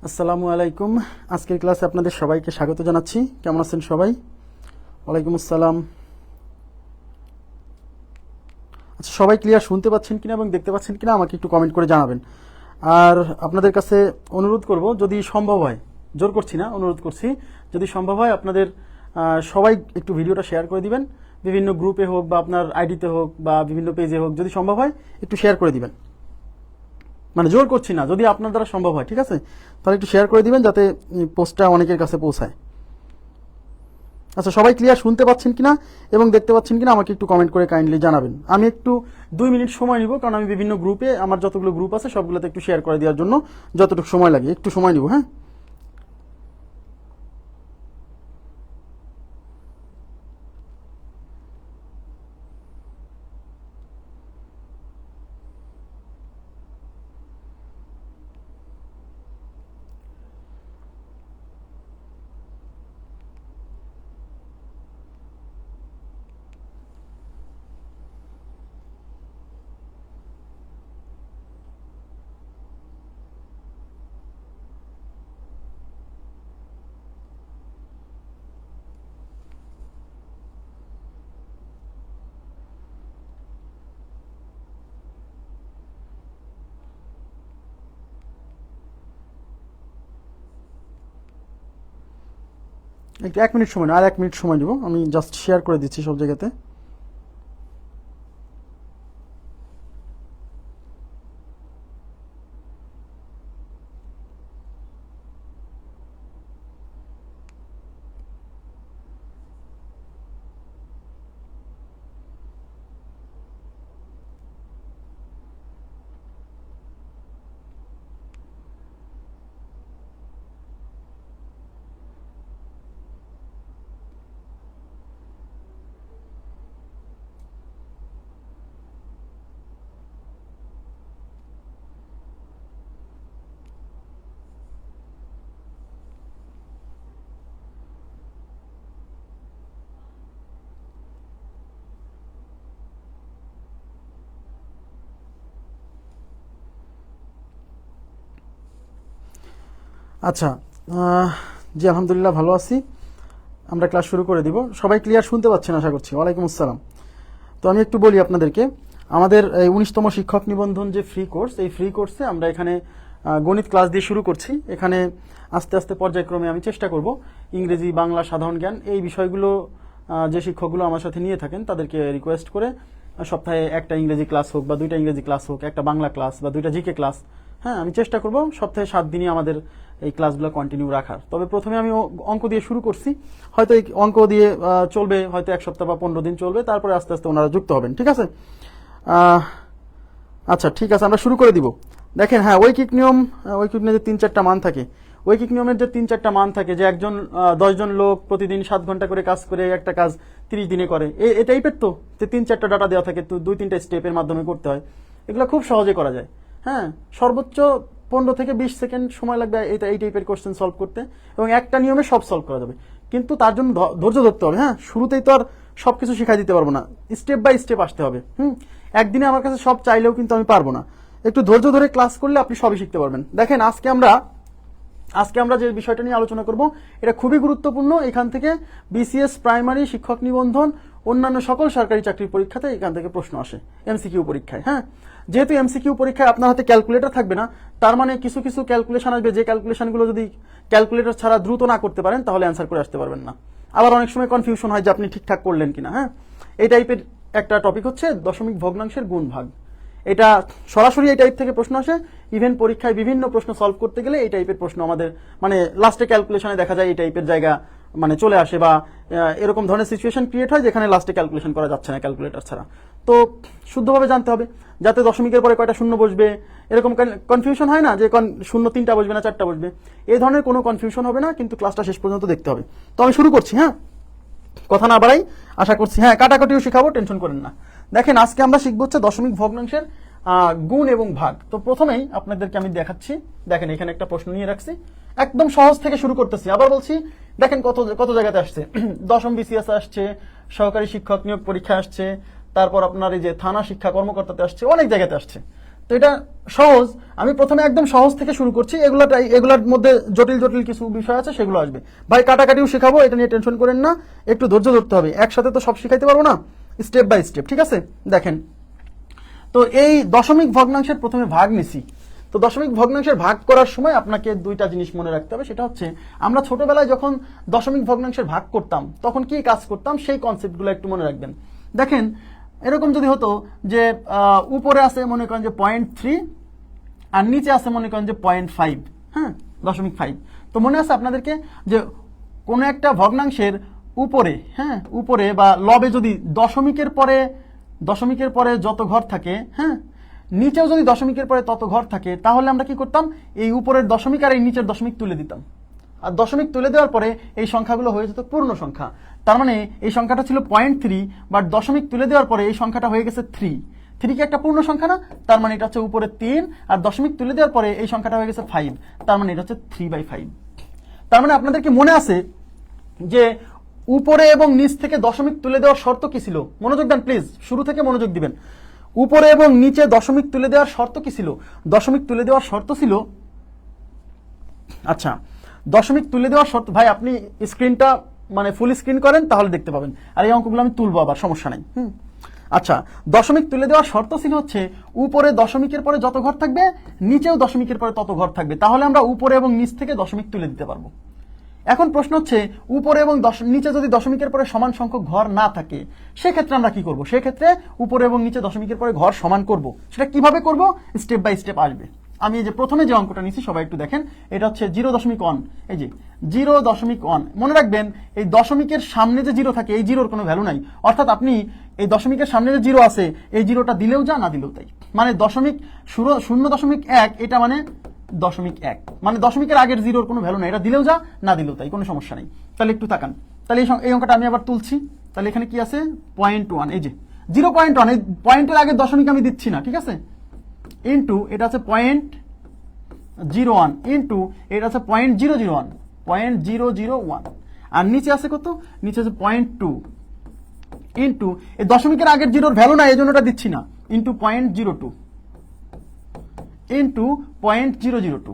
আসসালামু আলাইকুম। আজকের ক্লাসে আপনাদের সবাইকে স্বাগত জানাচ্ছি। কেমন আছেন সবাই? ওয়ালাইকুম আসসালাম। আচ্ছা, সবাই ক্লিয়ার শুনতে পাচ্ছেন কিনা এবং দেখতে পাচ্ছেন কিনা আমাকে একটু কমেন্ট করে জানাবেন। আর আপনাদের কাছে অনুরোধ করব, যদি সম্ভব হয়, জোর করছি না, অনুরোধ করছি, যদি সম্ভব হয় আপনাদের সবাই একটু ভিডিওটা শেয়ার করে দিবেন। বিভিন্ন গ্রুপে হোক বা আপনার আইডিতে হোক বা বিভিন্ন পেজে হোক, যদি সম্ভব হয় একটু শেয়ার করে দিবেন। মানে জোর করছি না, যদি আপনার দ্বারা সম্ভব হয়, ঠিক আছে, তাহলে একটু শেয়ার করে দিবেন যাতে পোস্টটা অনেকের কাছে পৌঁছায়। আচ্ছা, সবাই ক্লিয়ার শুনতে পাচ্ছেন কিনা এবং দেখতে পাচ্ছেন কিনা আমাকে একটু কমেন্ট করে কাইন্ডলি জানাবেন। আমি একটু 2 মিনিট সময় নিব, কারণ আমি বিভিন্ন গ্রুপে, আমার যতগুলো গ্রুপ আছে সবগুলোতে একটু শেয়ার করে দেওয়ার জন্য যতটুকু সময় লাগে একটু সময় নিব। হ্যাঁ, একটু 1 মিনিট সময় না, আর 1 মিনিট সময় নিব, আমি জাস্ট শেয়ার করে দিচ্ছি সব জায়গাতে। আচ্ছা, জি আলহামদুলিল্লাহ ভালো আছি। আমরা ক্লাস শুরু করে দিব। সবাই ক্লিয়ার শুনতে পাচ্ছেন আশা করছি। ওয়ালাইকুম আসসালাম। তো আমি একটু বলি আপনাদেরকে, আমাদের এই 19তম শিক্ষক নিবন্ধন যে ফ্রি কোর্স, এই ফ্রি কোর্সে আমরা এখানে গণিত ক্লাস দিয়ে শুরু করছি। এখানে আস্তে আস্তে পর্যায়ক্রমে আমি চেষ্টা করব ইংরেজি, বাংলা, সাধারণ জ্ঞান এই বিষয়গুলো যে শিক্ষকগুলো আমার সাথে নিয়ে থাকেন তাদেরকে রিকোয়েস্ট করে সপ্তাহে একটা ইংরেজি ক্লাস হোক বা 2টা ইংরেজি ক্লাস হোক, একটা বাংলা ক্লাস বা 2টা জিকে ক্লাস, হ্যাঁ আমি চেষ্টা করব সপ্তাহে 7 দিনই আমাদের এই ক্লাসগুলো কন্টিনিউ রাখার। তবে প্রথমে আমি অঙ্ক দিয়ে শুরু করছি, হয়তো এই অঙ্ক দিয়ে চলবে হয়তো 1 সপ্তাহ বা 15 দিন চলবে, তারপরে আস্তে আস্তে ওনারা যুক্ত হবেন, ঠিক আছে? আচ্ছা ঠিক আছে, আমরা শুরু করে দিব। দেখেন, হ্যাঁ ঐকিক নিয়ম, ঐকিক নিয়মে 3-4টা মান থাকে। ঐকিক নিয়মের যে 3-4টা মান থাকে, যে একজন 10 জন লোক প্রতিদিন 7 ঘন্টা করে কাজ করে একটা কাজ 30 দিনে করে, এই টাইপের, তো যে 3-4টা ডাটা দেওয়া থাকে, তো 2-3টা স্টেপের মাধ্যমে করতে হয়। এগুলো খুব সহজে করা যায়। হ্যাঁ, সর্বোচ্চ 15 থেকে 20 সেকেন্ড সময় লাগবে এই টাইপের কোশ্চেন সলভ করতে, এবং একটা নিয়মে সব সলভ করা যাবে। কিন্তু তার জন্য ধৈর্য ধরতে হবে। হ্যাঁ, শুরুতেই তো আর সবকিছু শিখাই দিতে পারবো না, স্টেপ বাই স্টেপ আসতে হবে। একদিনে আমার কাছে সব চাইলেও কিন্তু আমি পারবো না। একটু ধৈর্য ধরে ক্লাস করলে আপনি সবই শিখতে পারবেন। দেখেন, আজকে আমরা যে বিষয়টা নিয়ে আলোচনা করব এটা খুবই গুরুত্বপূর্ণ। এখান থেকে বিসিএস, প্রাইমারি, শিক্ষক নিবন্ধন, অন্যান্য সকল সরকারি চাকরির পরীক্ষাতে এখান থেকে প্রশ্ন আসে, এমসিকিউ পরীক্ষায়। হ্যাঁ, যেহেতু এমসিকিউ পরীক্ষায় আপনার হাতে ক্যালকুলেটর থাকবে না, তার মানে কিছু কিছু ক্যালকুলেশন আসবে, যে ক্যালকুলেশনগুলো যদি ক্যালকুলেটর ছাড়া দ্রুত না করতে পারেন তাহলে অ্যান্সার করে আসতে পারবেন না। আবার অনেক সময় কনফিউশন হয় যে আপনি ঠিকঠাক করলেন কিনা। হ্যাঁ, এই টাইপের একটা টপিক হচ্ছে দশমিক ভগ্নাংশের গুণ ভাগ। এটা সরাসরি এই টাইপ থেকে প্রশ্ন আসে। ইভেন পরীক্ষায় বিভিন্ন প্রশ্ন সলভ করতে গেলে এই টাইপের প্রশ্ন আমাদের মানে লাস্টে ক্যালকুলেশনে দেখা যায় এই টাইপের জায়গা মানে চলে আসে, বা এরকম ধরনের সিচুয়েশন ক্রিয়েট হয় যেখানে লাস্টে ক্যালকুলেশন করা যাচ্ছে না ক্যালকুলেটর ছাড়া। তো শুদ্ধভাবে জানতে হবে যাতে দশমিকের পরে কয়টা শূন্য বসবে, এরকম কনফিউশন হয় না যে শূন্য 3টা বসবে না 4টা বসবে, এই ধরনের কোনো কনফিউশন হবে না। কিন্তু ক্লাসটা শেষ পর্যন্ত দেখতে হবে। তো আমি শুরু করছি। হ্যাঁ, কথা না বাড়াই, আশা করছি। হ্যাঁ, কাটাকাটিও শিখাবো, টেনশন করেন না। দেখেন, আজকে আমরা শিখবো হচ্ছে দশমিক ভগ্নাংশের গুণ এবং ভাগ। তো প্রথমেই আপনাদেরকে আমি দেখাচ্ছি। দেখেন, এখানে একটা প্রশ্ন নিয়ে রাখছি, একদম সহজ থেকে শুরু করতেছি। আবার বলছি, দেখেন কত কত জায়গাতে আসছে। দশম বিসিএস আসছে, সহকারী শিক্ষক নিয়োগ পরীক্ষা আসছে, তারপর আপনার এই যে থানা শিক্ষা কর্মকর্তাতে আসছে, অনেক জায়গাতে আসছে। তো এটা সহজ, আমি প্রথমে একদম সহজ থেকে শুরু করছি, এগুলোর মধ্যে জটিল জটিল কিছু বিষয় আছে, সেগুলো আসবে। ভাই কাটাকাটিও শেখাবো, এটা নিয়ে টেনশন করেন না, একটু ধৈর্য ধরতে হবে, একসাথে তো সব শিখাইতে পারবো না, স্টেপ বাই স্টেপ, ঠিক আছে? দেখেন, তো এই দশমিক ভগ্নাংশের প্রথমে ভাগ নিছি। তো দশমিক ভগ্নাংশের ভাগ করার সময় আপনাকে দুইটা জিনিস মনে রাখতে হবে, সেটা হচ্ছে আমরা ছোটবেলায় যখন দশমিক ভগ্নাংশের ভাগ করতাম তখন কি কাজ করতাম, সেই কনসেপ্টগুলো একটু মনে রাখবেন। দেখেন, এরকম যদি হতো যে উপরে আছে মনে করেন যে 0.3 আর নিচে আছে মনে করেন যে 0.5, হ্যাঁ, 0.5। তো মনে আছে আপনাদেরকে যে কোনো একটা ভগ্নাংশের উপরে, হ্যাঁ, উপরে বা লবে যদি দশমিকের পরে যত ঘর থাকে, হ্যাঁ, নিচেও যদি দশমিকের পরে তত ঘর থাকে, তাহলে আমরা কি করতাম, এই উপরের দশমিক আর এই নিচের দশমিক তুলে দিতাম। আর দশমিক তুলে দেওয়ার পরে এই সংখ্যাগুলো হয়ে যেত পূর্ণ সংখ্যা। তার মানে এই সংখ্যাটা ছিল 0.3, বাট দশমিক তুলে দেওয়ার পরে এই সংখ্যাটা হয়ে গেছে 3। 3 কি একটা পূর্ণ সংখ্যা না? তার মানে এটা হচ্ছে উপরে 3, আর দশমিক তুলে দেওয়ার পরে এই সংখ্যাটা হয়ে গেছে 5, তার মানে এটা হচ্ছে 3/5। তার মানে আপনাদের কি মনে আছে যে উপরে এবং নিচ থেকে দশমিক তুলে দেওয়ার শর্ত কি ছিল? মনোযোগ দেন প্লিজ, শুরু থেকে মনোযোগ দিবেন। উপরে এবং নিচে দশমিক তুলে দেওয়ার শর্ত কি ছিল? দশমিক তুলে দেওয়ার শর্ত ছিল, আচ্ছা, দশমিক তুলে দেওয়ার শর্ত, ভাই আপনি স্ক্রিনটা মানে ফুল স্ক্রিন করেন তাহলে দেখতে পাবেন, আর এই অঙ্কগুলো আমি তুলবো আবার, সমস্যা নাই। আচ্ছা, দশমিক তুলে দেওয়ার শর্ত ছিল হচ্ছে উপরে দশমিকের পরে যত ঘর থাকবে নিচেও দশমিকের পরে তত ঘর থাকবে, তাহলে আমরা উপরে এবং নিচ থেকে দশমিক তুলে দিতে পারবো। এখন প্রশ্ন হচ্ছে উপরে এবং নিচে যদি দশমিকের পরে সমান সংখ্যক ঘর না থাকে, সেক্ষেত্রে আমরা কি করব? সেক্ষেত্রে উপরে এবং নিচে দশমিকের পরে ঘর সমান করব। সেটা কিভাবে করব? স্টেপ বাই স্টেপ আসবে। আমি এই যে প্রথমে যে অঙ্কটা নিচ্ছি সবাই একটু দেখেন, এটা হচ্ছে 0.1, এই যে 0.1। মনে রাখবেন এই দশমিকের সামনে যে জিরো থাকে এই জিরোর কোনো ভ্যালু নাই, অর্থাৎ আপনি এই দশমিকের সামনে যে জিরো আছে এই জিরোটা দিলেও যা না দিলেও তাই, মানে দশমিক 0.1 এটা মানে 0.1, মানে দশমিকের আগের জিরোর কোনো ভ্যালু নাই, এটা দিলেও যা না দিলেও তাই, কোনো সমস্যা নেই। তাহলে একটু তাকান, তাহলে এই অঙ্কটা আমি আবার তুলছি। তাহলে এখানে কি আছে 0.1, এই যে 0.1, এই পয়েন্টের আগের দশমিক আমি দিচ্ছি না, ঠিক আছে, ইন্টু এটা আছে 0.01, ইন্টু এটা আছে 0.001, আর নিচে আছে কত? নিচে আছে 0.2, ইন্টু এই দশমিকের আগের জিরোর ভ্যালু না এই জন্য এটা দিচ্ছি না, ইন্টু 0.02, ইন্টু 0.002।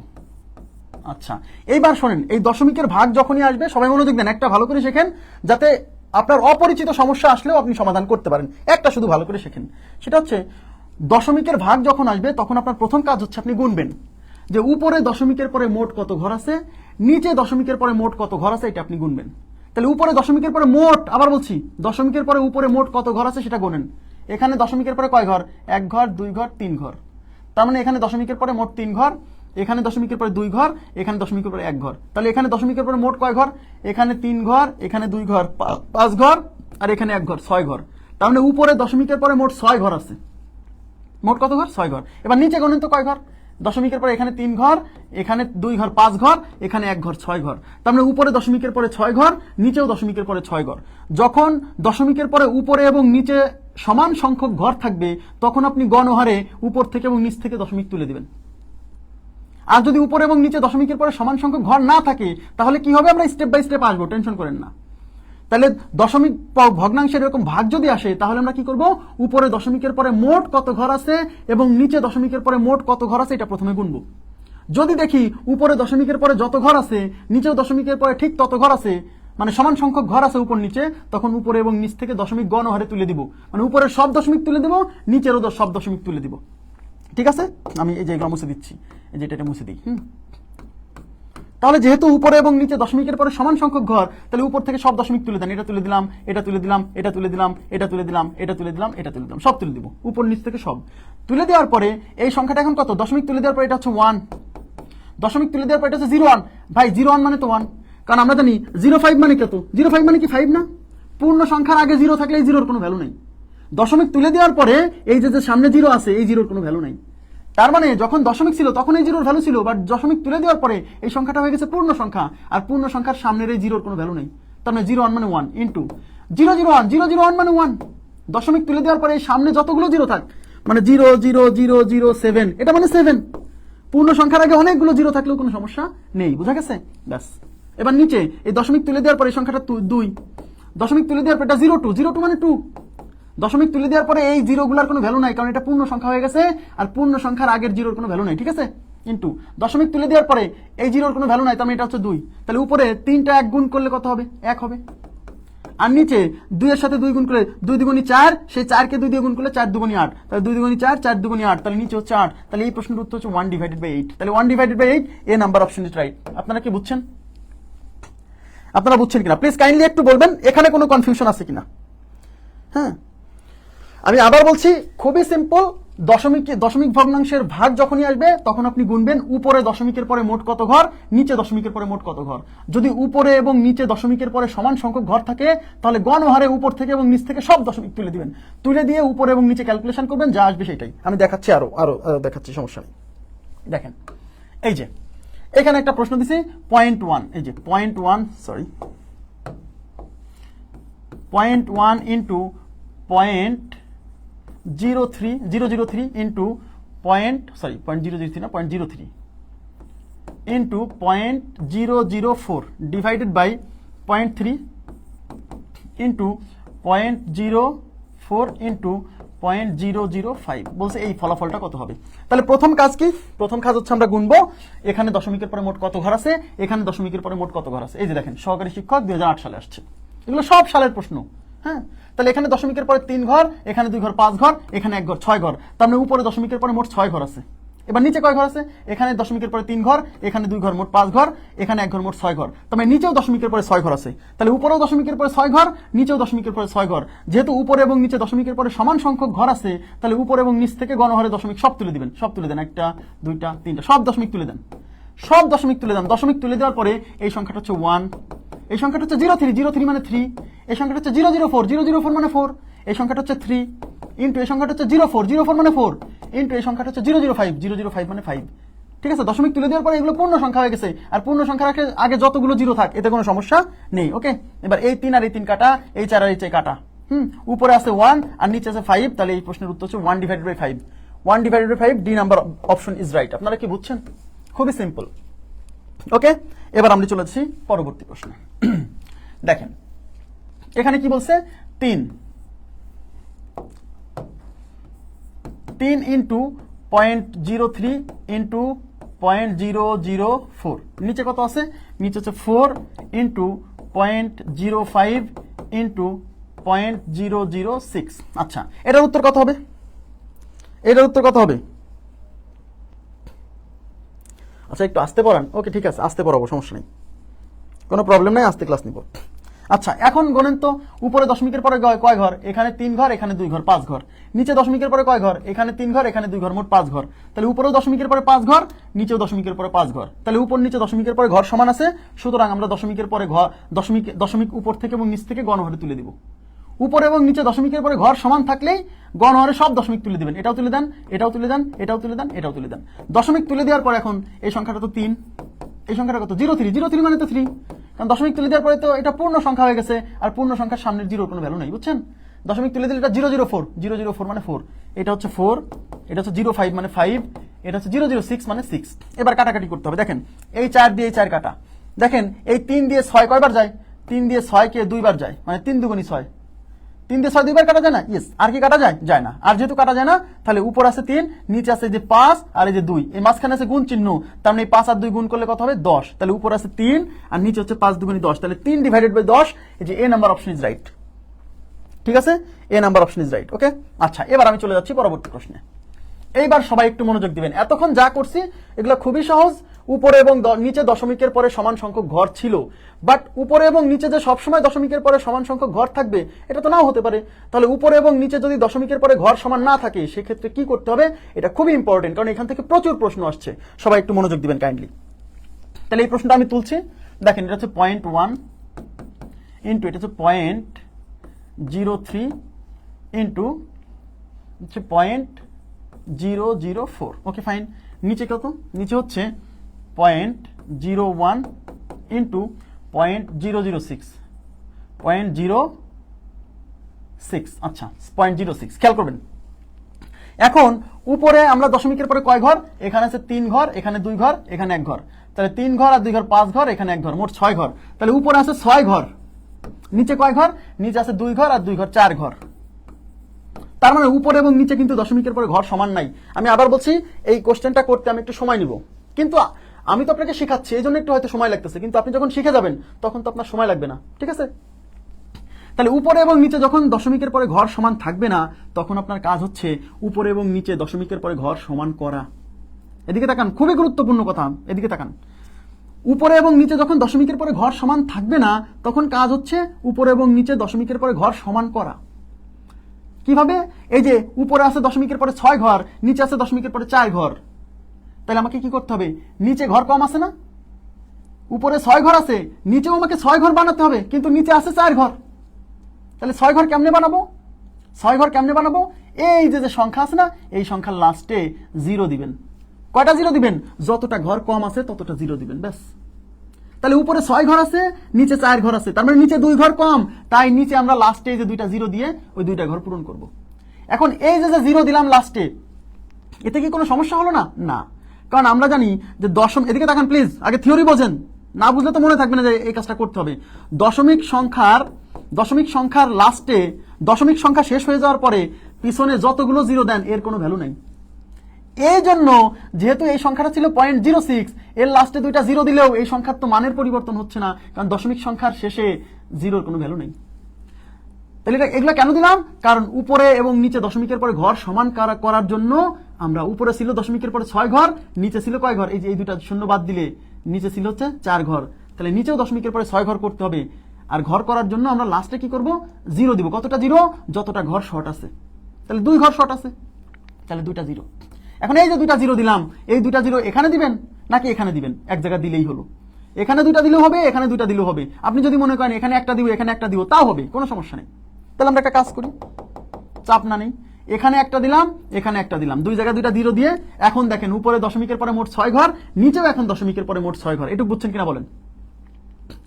আচ্ছা, এইবার শোনেন, এই দশমিকের ভাগ যখনই আসবে সবাই মনোযোগ দেন, একটা ভালো করে শেখেন যাতে আপনার অপরিচিত সমস্যা আসলেও আপনি সমাধান করতে পারেন। একটা শুধু ভালো করে শেখেন, সেটা হচ্ছে দশমিকের ভাগ যখন আসবে তখন আপনার প্রথম কাজ হচ্ছে আপনি গুনবেন যে উপরে দশমিকের পরে মোট কত ঘর আছে, নিচে দশমিকের পরে মোট কত ঘর আছে, এটা আপনি গুনবেন। তাহলে উপরে দশমিকের পরে মোট, আবার বলছি, দশমিকের পরে উপরে মোট কত ঘর আছে সেটা গুনেন। এখানে দশমিকের পরে কয় ঘর? 1 ঘর, 2 ঘর, 3 ঘর। তার মানে এখানে দশমিকের পরে মোট 3 ঘর, এখানে দশমিকের পরে 2 ঘর, এখানে দশমিকের পরে 1 ঘর। তাহলে এখানে দশমিকের পরে মোট কয় ঘর? এখানে 3 ঘর, এখানে 2 ঘর, 5 ঘর, আর এখানে 1 ঘর, 6 ঘর। তার মানে উপরে দশমিকের পরে মোট 6 ঘর আছে। মোট কত ঘর? 6 ঘর। এবার নিচে গণেন তো কয় ঘর? দশমিকের পরে এখানে 3 ঘর, এখানে 2 ঘর, 5 ঘর, এখানে 1 ঘর, 6 ঘর। তার মানে উপরে দশমিকের পরে 6 ঘর, নিচেও দশমিকের পরে 6 ঘর। যখন দশমিকের পরে উপরে এবং নিচে সমান সংখ্যক ঘর থাকবে তখন আপনি গণহারে উপর থেকে এবং নিচ থেকে দশমিক তুলে দিবেন। আর যদি উপরে এবং নিচে দশমিকের পরে সমান সংখ্যক ঘর না থাকে তাহলে কি হবে? আমরা স্টেপ বাই স্টেপ আসবো, টেনশন করেন না। তাহলে দশমিক ভগ্নাংশের এরকম ভাগ যদি আসে তাহলে আমরা কি করব? উপরে দশমিকের পরে মোট কত ঘর আছে এবং নিচে দশমিকের পরে মোট কত ঘর আছে এটা প্রথমে গুনব। যদি দেখি উপরে দশমিকের পরে যত ঘর আছে নিচেও দশমিকের পরে ঠিক তত ঘর আছে, মানে সমান সংখ্যক ঘর আছে উপর নিচে, তখন উপরে এবং নিচ থেকে দশমিক গণহারে তুলে দিব। মানে উপরের সব দশমিক তুলে দিব, নিচেরও সব দশমিক তুলে দিব। ঠিক আছে, আমি এই যে এগুলো মুছে দিচ্ছি, এই যে এটা মুছে দিই। তাহলে যেহেতু উপরে এবং নিচে দশমিকের পরে সমান সংখ্যক ঘর, তাহলে উপর থেকে সব দশমিক তুলে দেন। এটা তুলে দিলাম, এটা তুলে দিলাম, এটা তুলে দিলাম, এটা তুলে দিলাম, এটা তুলে দিলাম, এটা তুলে দিলাম, সব তুলে দিব। উপর নিচ থেকে সব তুলে দেওয়ার পরে এই সংখ্যাটা এখন কত? দশমিক তুলে দেওয়ার পরে এটা হচ্ছে 1, দশমিক তুলে দেওয়ার পরে এটা হচ্ছে 0.1। ভাই 0.1 মানে তো 1, কারণ আমরা জানি 0.5 মানে কত? 0.5 মানে কি 5 না? পূর্ণ সংখ্যার আগে 0 থাকলে এই 0-র কোনো ভ্যালু নেই। দশমিক তুলে দেওয়ার পরে এই যে সামনে 0 আছে এই 0-র কোনো ভ্যালু নেই। তার মানে যখন দশমিক ছিল তখন এই 0-র ভ্যালু ছিল, বাট দশমিক তুলে দেওয়ার পরে এই সংখ্যাটা হয়ে গেছে পূর্ণ সংখ্যা, আর পূর্ণ সংখ্যার সামনের এই 0-র কোনো ভ্যালু নেই। তার মানে 0.1 মানে 1 ইন্টু 0.01, 0.01 মানে 1। দশমিক তুলে দেওয়ার পরে এই সামনে যতগুলো 0 থাক, মানে 0.00007, এটা মানে 7। পূর্ণ সংখ্যার আগে অনেকগুলো 0 থাকলেও কোনো সমস্যা নেই। বুঝা গেছে? ব্যাস। এবার নিচে এই দশমিক তুলে দেওয়ার পরে এই সংখ্যাটা 2, দশমিক তুলে দেওয়ার পর এটা 0.2, 0.2 মানে 2। দশমিক তুলে দেওয়ার পরে এই জিরোগুলোর কোনো ভ্যালু নাই, কারণ এটা পূর্ণ সংখ্যা হয়ে গেছে, আর পূর্ণ সংখ্যার আগের জিরোর কোনো ভ্যালু নাই, ঠিক আছে। ইন্টু দশমিক তুলে দেওয়ার পরে এই জিরোর কোনো ভ্যালু নাই, তার মানে এটা হচ্ছে 2, তাহলে উপরে 3টা 1 গুণ করলে কত হবে? 1 হবে। আর নিচে 2 এর সাথে 2 গুণ করলে 2 দুগুণী 4, সেই 4 কে 2 দিয়ে গুণ করলে 4 দুগুণী 8, তাহলে 2 দুগুণী 4, 4 দুগুণী 8, তাহলে নিচে হচ্ছে 8। তাহলে এই প্রশ্নের উত্তর হচ্ছে 1/8। তাহলে 1/8, এ নাম্বার অপশন ইজ রাইট। আপনারা কি বুঝছেন? আপনারা বুঝছেন কিনা প্লিজ কাইন্ডলি একটু বলবেন, এখানে কোনো কনফিউশন আছে কিনা। হ্যাঁ, আমি আবার বলছি, খুবই সিম্পল। দশমিক ভগ্নাংশের ভাগ যখনই আসবে তখন আপনি গুনবেন উপরে দশমিকের পরে মোট কত ঘর, নিচে দশমিকের পরে মোট কত ঘর। যদি উপরে এবং নিচে দশমিকের পরে সমান সংখ্যক ঘর থাকে, তাহলে গণহারে উপর থেকে এবং নিচ থেকে সব দশমিক তুলে দিবেন, তুলে দিয়ে উপরে এবং নিচে ক্যালকুলেশন করবেন, যা আসবে সেটাই। আমি দেখাচ্ছি, আরো দেখাচ্ছি, সমস্যা নেই। দেখেন, এই যে এখানে একটা প্রশ্ন দিছি 0.1, এই যে 0.1 into 0.003 into 0.003 into 0.004 divided by 0.3 into 0.04 into 0.005 বলছে এই ফলাফলটা কত হবে। তাহলে প্রথম কাজ কি? প্রথম কাজ হচ্ছে আমরা গুনবো এখানে দশমিকের পরে মোট কত ঘর আছে, এখানে দশমিকের পরে মোট কত ঘর আছে। এই যে দেখেন, সহকারী শিক্ষক 2008 সালে আসছে, এগুলো সব সালের প্রশ্ন। হ্যাঁ, তাহলে এখানে দশমিকের পরে 3 ঘর, এখানে 2 ঘর 5 ঘর, এখানে 1 ঘর 6 ঘর, তার মানে উপরে দশমিকের পরে মোট 6 ঘর আছে। এবার নিচে কয় ঘর আছে? এখানে দশমিকের পরে 3 ঘর, এখানে 2 ঘর, মোট 5 ঘর, এখানে 1 ঘর, মোট 6 ঘর। তার মানে নিচেও দশমিকের পরে 6 ঘর আছে। তাহলে উপরেও দশমিকের পরে 6 ঘর, নিচেও দশমিকের পরে 6 ঘর। যেহেতু উপরে এবং নিচে দশমিকের পরে সমান সংখ্যক ঘর আছে, তাহলে উপরে এবং নিচ থেকে গণহারে দশমিক সব তুলে দিবেন, সব তুলে দেন, 1টা 2টা 3টা, সব দশমিক তুলে দেন, সব দশমিক তুলে দেন। দশমিক তুলে দেওয়ার পরে এই সংখ্যাটা হচ্ছে 1, এই সংখ্যাটা হচ্ছে 03 মানে 3, এই সংখ্যাটা হচ্ছে 004 মানে 4, এই সংখ্যাটা হচ্ছে 3 ইন্টু এই সংখ্যাটা হচ্ছে 04 মানে 4 ইন্টু এই সংখ্যাটা হচ্ছে 005 মানে 5। ঠিক আছে, দশমিক তুলে দেওয়ার পরে এগুলো পূর্ণ সংখ্যা হয়ে গেছে, আর পূর্ণ সংখ্যার আগে যতগুলো জিরো থাক এতে কোনো সমস্যা নেই। ওকে, এবার এই 3 আর এই 3 কাটা, এই 4 আর এই 4 কাটা। উপরে আছে 1 আর নিচে আছে 5, তাহলে এই প্রশ্নের উত্তর হচ্ছে 1/5। 1/5, D number option is right. আপনারা কি বুঝছেন? খুবই সিম্পল। ওকে, এবার আমরা চলে যাচ্ছি পরবর্তী প্রশ্নে। দেখেন এখানে কি বলছে, 3 ইন্টু 0.03 ইন্টু 0.004, নিচে কত আছে? নিচে হচ্ছে 4 ইন্টু 0.05 ইন্টু 0.006। আচ্ছা, এটার উত্তর কত হবে? এটার উত্তর কত হবে? আচ্ছা, একটু আসতে পড়ান। ওকে, ঠিক আছে, আসতে পড়াবো, সমস্যা নেই, কোনো প্রবলেম নাই, আসতে ক্লাস নিব। আচ্ছা, এখন গণেন তো, উপরে দশমিকের পরে কয় ঘর? এখানে 3 ঘর, এখানে 2 ঘর, 5 ঘর। নিচে দশমিকের পরে কয় ঘর? এখানে 3 ঘর, এখানে 2 ঘর, মোট 5 ঘর। তাহলে উপরেও দশমিকের পরে 5 ঘর, নিচেও দশমিকের পরে 5 ঘর। তাহলে উপর নিচে দশমিকের পরে ঘর সমান আছে, সুতরাং আমরা দশমিকের পরে ঘর দশমিক উপর থেকে এবং নিচ থেকে গণহারে তুলে দিব। উপরে এবং নিচে দশমিকের পরে ঘর সমান থাকলেই গণহারে সব দশমিক তুলে দিবেন। এটাও তুলে দেন, এটাও তুলে দেন, এটাও তুলে দেন, এটাও তুলে দেন। দশমিক তুলে দেওয়ার পর এখন এই সংখ্যাটা তো 3, এই সংখ্যাটা কত? 03 মানে তো 3, কারণ দশমিক তুলে দেওয়ার পরে তো এটা পূর্ণ সংখ্যা হয়ে গেছে, আর পূর্ণ সংখ্যার সামনের জিরোর কোনো ভ্যালু নেই, বুঝছেন? দশমিক তুলে দিলে এটা 004 মানে 4, এটা হচ্ছে 4, এটা হচ্ছে 05 মানে 5, এটা হচ্ছে 006 মানে 6। এবার কাটাকাটি করতে হবে। দেখেন এই 4 দিয়ে এই 4 কাটা, দেখেন এই 3 দিয়ে 6 কয়বার যায়? 3 দিয়ে 6 কে 2 বার যায়, মানে 3 দুগুণী 6। 3 দিয়ে 6 2বার কাটা যায় না? ইয়েস। আর কি কাটা যায়? যায় না। আর যেহেতু কাটা যায় না, তাহলে উপর আছে 3, নিচে আছে যে 5 আর এই যে 2, এই মাঝখানে আছে গুণ চিহ্ন, তার মানে 5 আর 2 গুণ করলে কত হবে? 10। তাহলে উপর আছে 3 আর নিচে হচ্ছে 5 দুগুণী 10, তাহলে 3/10। এই যে এ নাম্বার অপশন ইজ রাইট। ঠিক আছে, এ নাম্বার অপশন ইজ রাইট। ওকে, আচ্ছা, এবার আমি চলে যাচ্ছি পরবর্তী প্রশ্নে। এইবার সবাই একটু মনোযোগ দিবেন। এতক্ষণ যা করছি এগুলো খুবই সহজ। উপরে এবং নিচে দশমিকের পরে সমান সংখ্যক ঘর ছিল, বাট উপরে এবং নিচে যে সবসময় দশমিকের পরে সমান সংখ্যক ঘর থাকবে এটা তো নাও হতে পারে। তাহলে উপরে এবং নিচে যদি দশমিকের পরে ঘর সমান না থাকে, সেক্ষেত্রে কি করতে হবে? এটা খুবই ইম্পর্টেন্ট, কারণ এখান থেকে প্রচুর প্রশ্ন আসছে। সবাই একটু মনোযোগ দিবেন কাইন্ডলি। তাহলে এই প্রশ্নটা আমি তুলছি। দেখেন, এটা হচ্ছে 0.1 ইন্টু এটা হচ্ছে 0.03 ইন্টু হচ্ছে 0.004। ওকে, ফাইন। নিচে কত? নিচে হচ্ছে 0.01 ইন্টু 0.006, 0.06। আচ্ছা, 0.06 খেয়াল করবেন। এখন উপরে আমরা দশমিকের পরে কয় ঘর? এখানে আছে 3 ঘর, এখানে 2 ঘর, এখানে 1 ঘর। তাহলে 3 ঘর আর 2 ঘর 5 ঘর, এখানে 1 ঘর, মোট 6 ঘর। তাহলে উপরে আছে 6 ঘর, নিচে কয় ঘর? নিচে আছে 2 ঘর আর 2 ঘর 4 ঘর। তার মানে উপরে এবং নিচে কিন্তু দশমিকের পরে ঘর সমান নাই। আমি আবার বলছি, এই কোশ্চেনটা করতে আমি একটু সময় নিব, কিন্তু আমি তো আপনাকে শেখাচ্ছি, এই জন্য একটু হয়তো সময় লাগতেছে, কিন্তু আপনি যখন শিখে যাবেন তখন তো আপনার সময় লাগবে না, ঠিক আছে? তাহলে উপরে এবং নিচে যখন দশমিকের পরে ঘর সমান থাকবে না, তখন আপনার কাজ হচ্ছে উপরে এবং নিচে দশমিকের পরে ঘর সমান করা। এদিকে তাকান, খুবই গুরুত্বপূর্ণ কথা, এদিকে তাকান। উপরে এবং নিচে যখন দশমিকের পরে ঘর সমান থাকবে না, তখন কাজ হচ্ছে উপরে এবং নিচে দশমিকের পরে ঘর সমান করা। কিভাবে? এই যে উপরে আছে দশমিকের পরে 6 ঘর, নিচে আছে দশমিকের পরে 4 ঘর, তাহলে আমাকে কি করতে হবে? নিচে ঘর কম আছে না, উপরে 6 ঘর আছে, নিচেও আমাকে 6 ঘর বানাতে হবে, কিন্তু নিচে আছে 4 ঘর। তাহলে 6 ঘর কেমনে বানাবো? 6 ঘর কেমনে বানাবো? এই যে সংখ্যা আছে না, এই সংখ্যার লাস্টে 0 দিবেন। কয়টা 0 দিবেন? যতটা ঘর কম আছে ততটা 0 দিবেন, ব্যাস। তাহলে উপরে 6 ঘর আছে, নিচে 4 ঘর আছে, তার মানে নিচে 2 ঘর কম, তাই নিচে আমরা লাস্টে যে 2টা 0 দিয়ে ওই 2টা ঘর পূরণ করব। এখন এই যে 0 দিলাম লাস্টে, এতে কি কোনো সমস্যা হলো না? না, কারণ আমরা জানি যে এদিকে তাকান প্লিজ, আগে থিওরি বোঝেন, না বুঝলে তো মনে থাকবে না যে এই কাজটা করতে হবে। দশমিক সংখ্যার লাস্টে, দশমিক সংখ্যা শেষ হয়ে যাওয়ার পরে পিছনে যতগুলো 0 দেন এর কোনো ভ্যালু নাই। এই জন্য যেহেতু এই সংখ্যাটা ছিল 0.06, এর লাস্টে 2টা 0 দিলেও এই সংখ্যার তো মানের পরিবর্তন হচ্ছে না, কারণ দশমিক সংখ্যার শেষে 0-র কোনো ভ্যালু নেই। তাহলে এগুলো কেন দিলাম? কারণ উপরে এবং নিচে দশমিকের পরে ঘর সমান করার জন্য আমরা, উপরে ছিল দশমিকের পরে 6 ঘর, নিচে ছিল কয় ঘর? এই যে এই 2টা শূন্য বাদ দিলে নিচে ছিল হচ্ছে 4 ঘর, তাহলে নিচেও দশমিকের পরে 6 ঘর করতে হবে। আর ঘর করার জন্য আমরা লাস্টে কি করব? 0 দিব। কতটা 0? যতটা ঘর শর্ট আছে। তাহলে 2 ঘর শর্ট আছে, তাহলে 2টা 0। এখন এই যে 2টা 0 দিলাম, এই 2টা 0 এখানে দিবেন নাকি এখানে দিবেন? এক জায়গায় দিলেই হলো। এখানে 2টা দিলেও হবে, এখানে 2টা দিলেও হবে। আপনি যদি মনে করেন এখানে একটা দিব, এখানে একটা দিব, তাও হবে, কোনো সমস্যা নেই। তাহলে আমরা একটা কাজ করি, চাপ না নেই, এখানে একটা দিলাম, এখানে একটা দিলাম, 2 জায়গায় 2টা 0 দিয়ে। এখন দেখেন উপরে দশমিকের পরে মোট 6 ঘর, নিচেও এখন দশমিকের পরে মোট 6 ঘর। এটুকু বুঝছেন কিনা বলেন?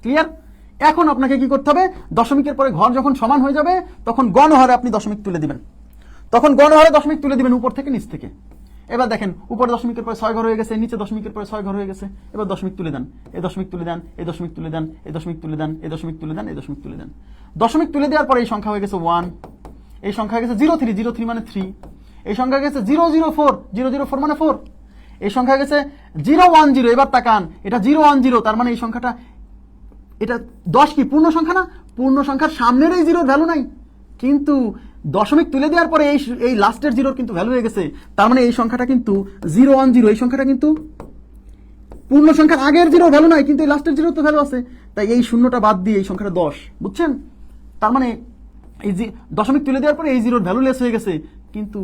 ক্লিয়ার? এখন আপনাকে কি করতে হবে? দশমিকের পরে ঘর যখন সমান হয়ে যাবে, তখন গণহারে আপনি দশমিক তুলে দিবেন। তখন গণহারে দশমিক তুলে দিবেন উপর থেকে নিচ থেকে। এবার দেখেন উপরে দশমিকের পরে 6 ঘর হয়ে গেছে, নিচে দশমিকের পরে 6 ঘর হয়ে গেছে। এবার দশমিক তুলে দেন, এই দশমিক তুলে দেন, এই দশমিক তুলে দেন, এই দশমিক তুলে দেন, এই দশমিক তুলে দেন, এই দশমিক তুলে দেন। দশমিক তুলে দেওয়ার পরে এই সংখ্যা হয়ে গেছে 1, এই সংখ্যা হয়ে গেছে 03 মানে 3, এই সংখ্যা হয়ে গেছে 004 মানে 4, এই সংখ্যা হয়ে গেছে 010। এবার তাকান, এটা 010, তার মানে এই সংখ্যাটা, এটা 10 কি পূর্ণ সংখ্যা না? পূর্ণ সংখ্যার সামনের এই 0-র ভ্যালু নাই, কিন্তু দশমিক তুলে দেওয়ার পরে এই লাস্টের 0-র কিন্তু ভ্যালু হয়ে গেছে। তার মানে এই সংখ্যাটা কিন্তু 010, এই সংখ্যাটা কিন্তু পূর্ণ সংখ্যার আগের 0-র ভ্যালু নাই, কিন্তু এই লাস্টের 0-র তো ভ্যালু আছে, তাই এই শূন্যটা বাদ দিয়ে এই সংখ্যাটা 10, বুঝছেন? তার মানে এই যে দশমিক তুলে দেওয়ার পরে এই 0-র ভ্যালু লেস হয়ে গেছে, কিন্তু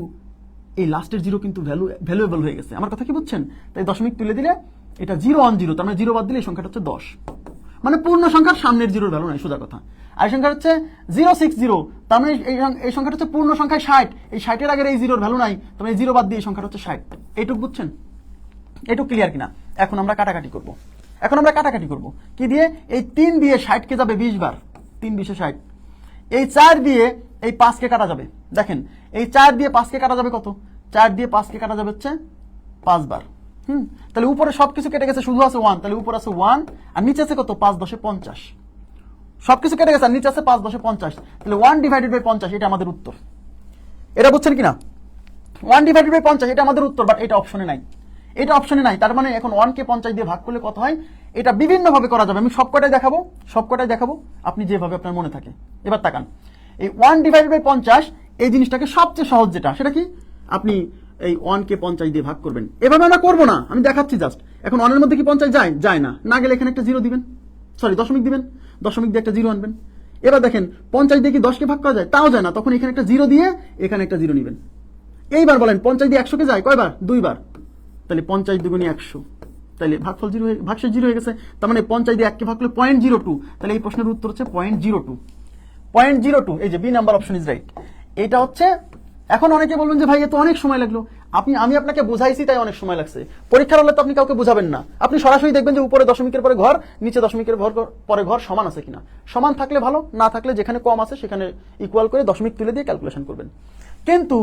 এই লাস্টের 0 কিন্তু ভ্যালুয়েবল হয়ে গেছে। আমার কথা কি বুঝছেন? তাই দশমিক তুলে দিলে এটা 010, তার মানে 0 বাদ দিলে এই সংখ্যাটা হচ্ছে 10, মানে পূর্ণ সংখ্যার সামনের 0-র ভ্যালু নাই, সোজা কথা। আর এই সংখ্যা হচ্ছে 060, তার মানে এই সংখ্যাটা হচ্ছে পূর্ণ সংখ্যায় 60, এই 60-এর আগের এই 0-র ভ্যালু নাই, তার মানে 0 বাদ দিয়ে এই সংখ্যাটা হচ্ছে 60। এইটুকু বুঝছেন? এইটুকু ক্লিয়ার কিনা? এখন আমরা কাটাকাটি করব। কি দিয়ে? এই 3 দিয়ে 60-কে যাবে 20 বার, 3 20 60। এই 4 দিয়ে এই 5-কে কাটা যাবে, দেখেন এই 4 দিয়ে 5-কে কাটা যাবে কত? 4 দিয়ে 5-কে কাটা যাবে হচ্ছে 5 বার। তাহলে উপরে সবকিছু কেটে গেছে, শুধু আছে 1, তাহলে উপরে আছে 1 আর নিচে আছে কত? 5 10 50। সবকিছু কেটে গেছে আর নিচে আছে 5 10 50, তাহলে 1/50, এটা আমাদের উত্তর। এটা বুঝছেন কিনা? 1/50, এটা আমাদের উত্তর, বাট এটা অপশনে নাই, এটা অপশনে নাই। তার মানে এখন 1-কে 50 দিয়ে ভাগ করলে কত হয়? এটা বিভিন্ন ভাবে করা যাবে, আমি সবকটাই দেখাবো, আপনি যেভাবে আপনার মনে থাকে। এবার তাকান, এই 1/50 এই জিনিসটাকে সবচেয়ে সহজ যেটা, সেটা কি? আপনি এই 1-কে 50 দিয়ে ভাগ করবেন। এভাবে আমরা করবো না, আমি দেখাচ্ছি জাস্ট। এখন 1-এর মধ্যে কি 50 যায় না, না গেলে এখানে একটা 0 দিবেন, সরি দশমিক দিবেন, দশমিক দিয়ে একটা 0 আনবেন। এবার দেখেন 50 দিয়ে কি 10-কে ভাগ করা যায়? তাও যায় না, তখন এখানে একটা 0 দিয়ে এখানে একটা 0 নিবেন। এইবার বলেন 50 দিয়ে 100-কে যায় কয়বার? 2 বার, তাহলে 50 দুগুণে 100, তাহলে ভাগফল 0 ভাগশেষ 0 হয়ে গেছে। তার মানে 50 দিয়ে 1-কে ভাগ করলে 0.02, তাহলে এই প্রশ্নের উত্তর হচ্ছে 0.02। এই যে B number option is right. এটা হচ্ছে। এখন অনেকে বলবেন যে ভাই এত অনেক সময় লাগলো, আমি আপনাকে বোঝাইছি তাই অনেক সময় লাগছে। পরীক্ষার হলে তো আপনি কাউকে বোঝাবেন না, আপনি সরাসরি দেখবেন যে উপরে দশমিকের পরে ঘর, নিচে দশমিকের পরে ঘর সমান আছে কিনা। সমান থাকলে ভালো, না থাকলে যেখানে কম আছে সেখানে ইকুয়াল করে দশমিক তুলে দিয়ে ক্যালকুলেশন করবেন। কিন্তু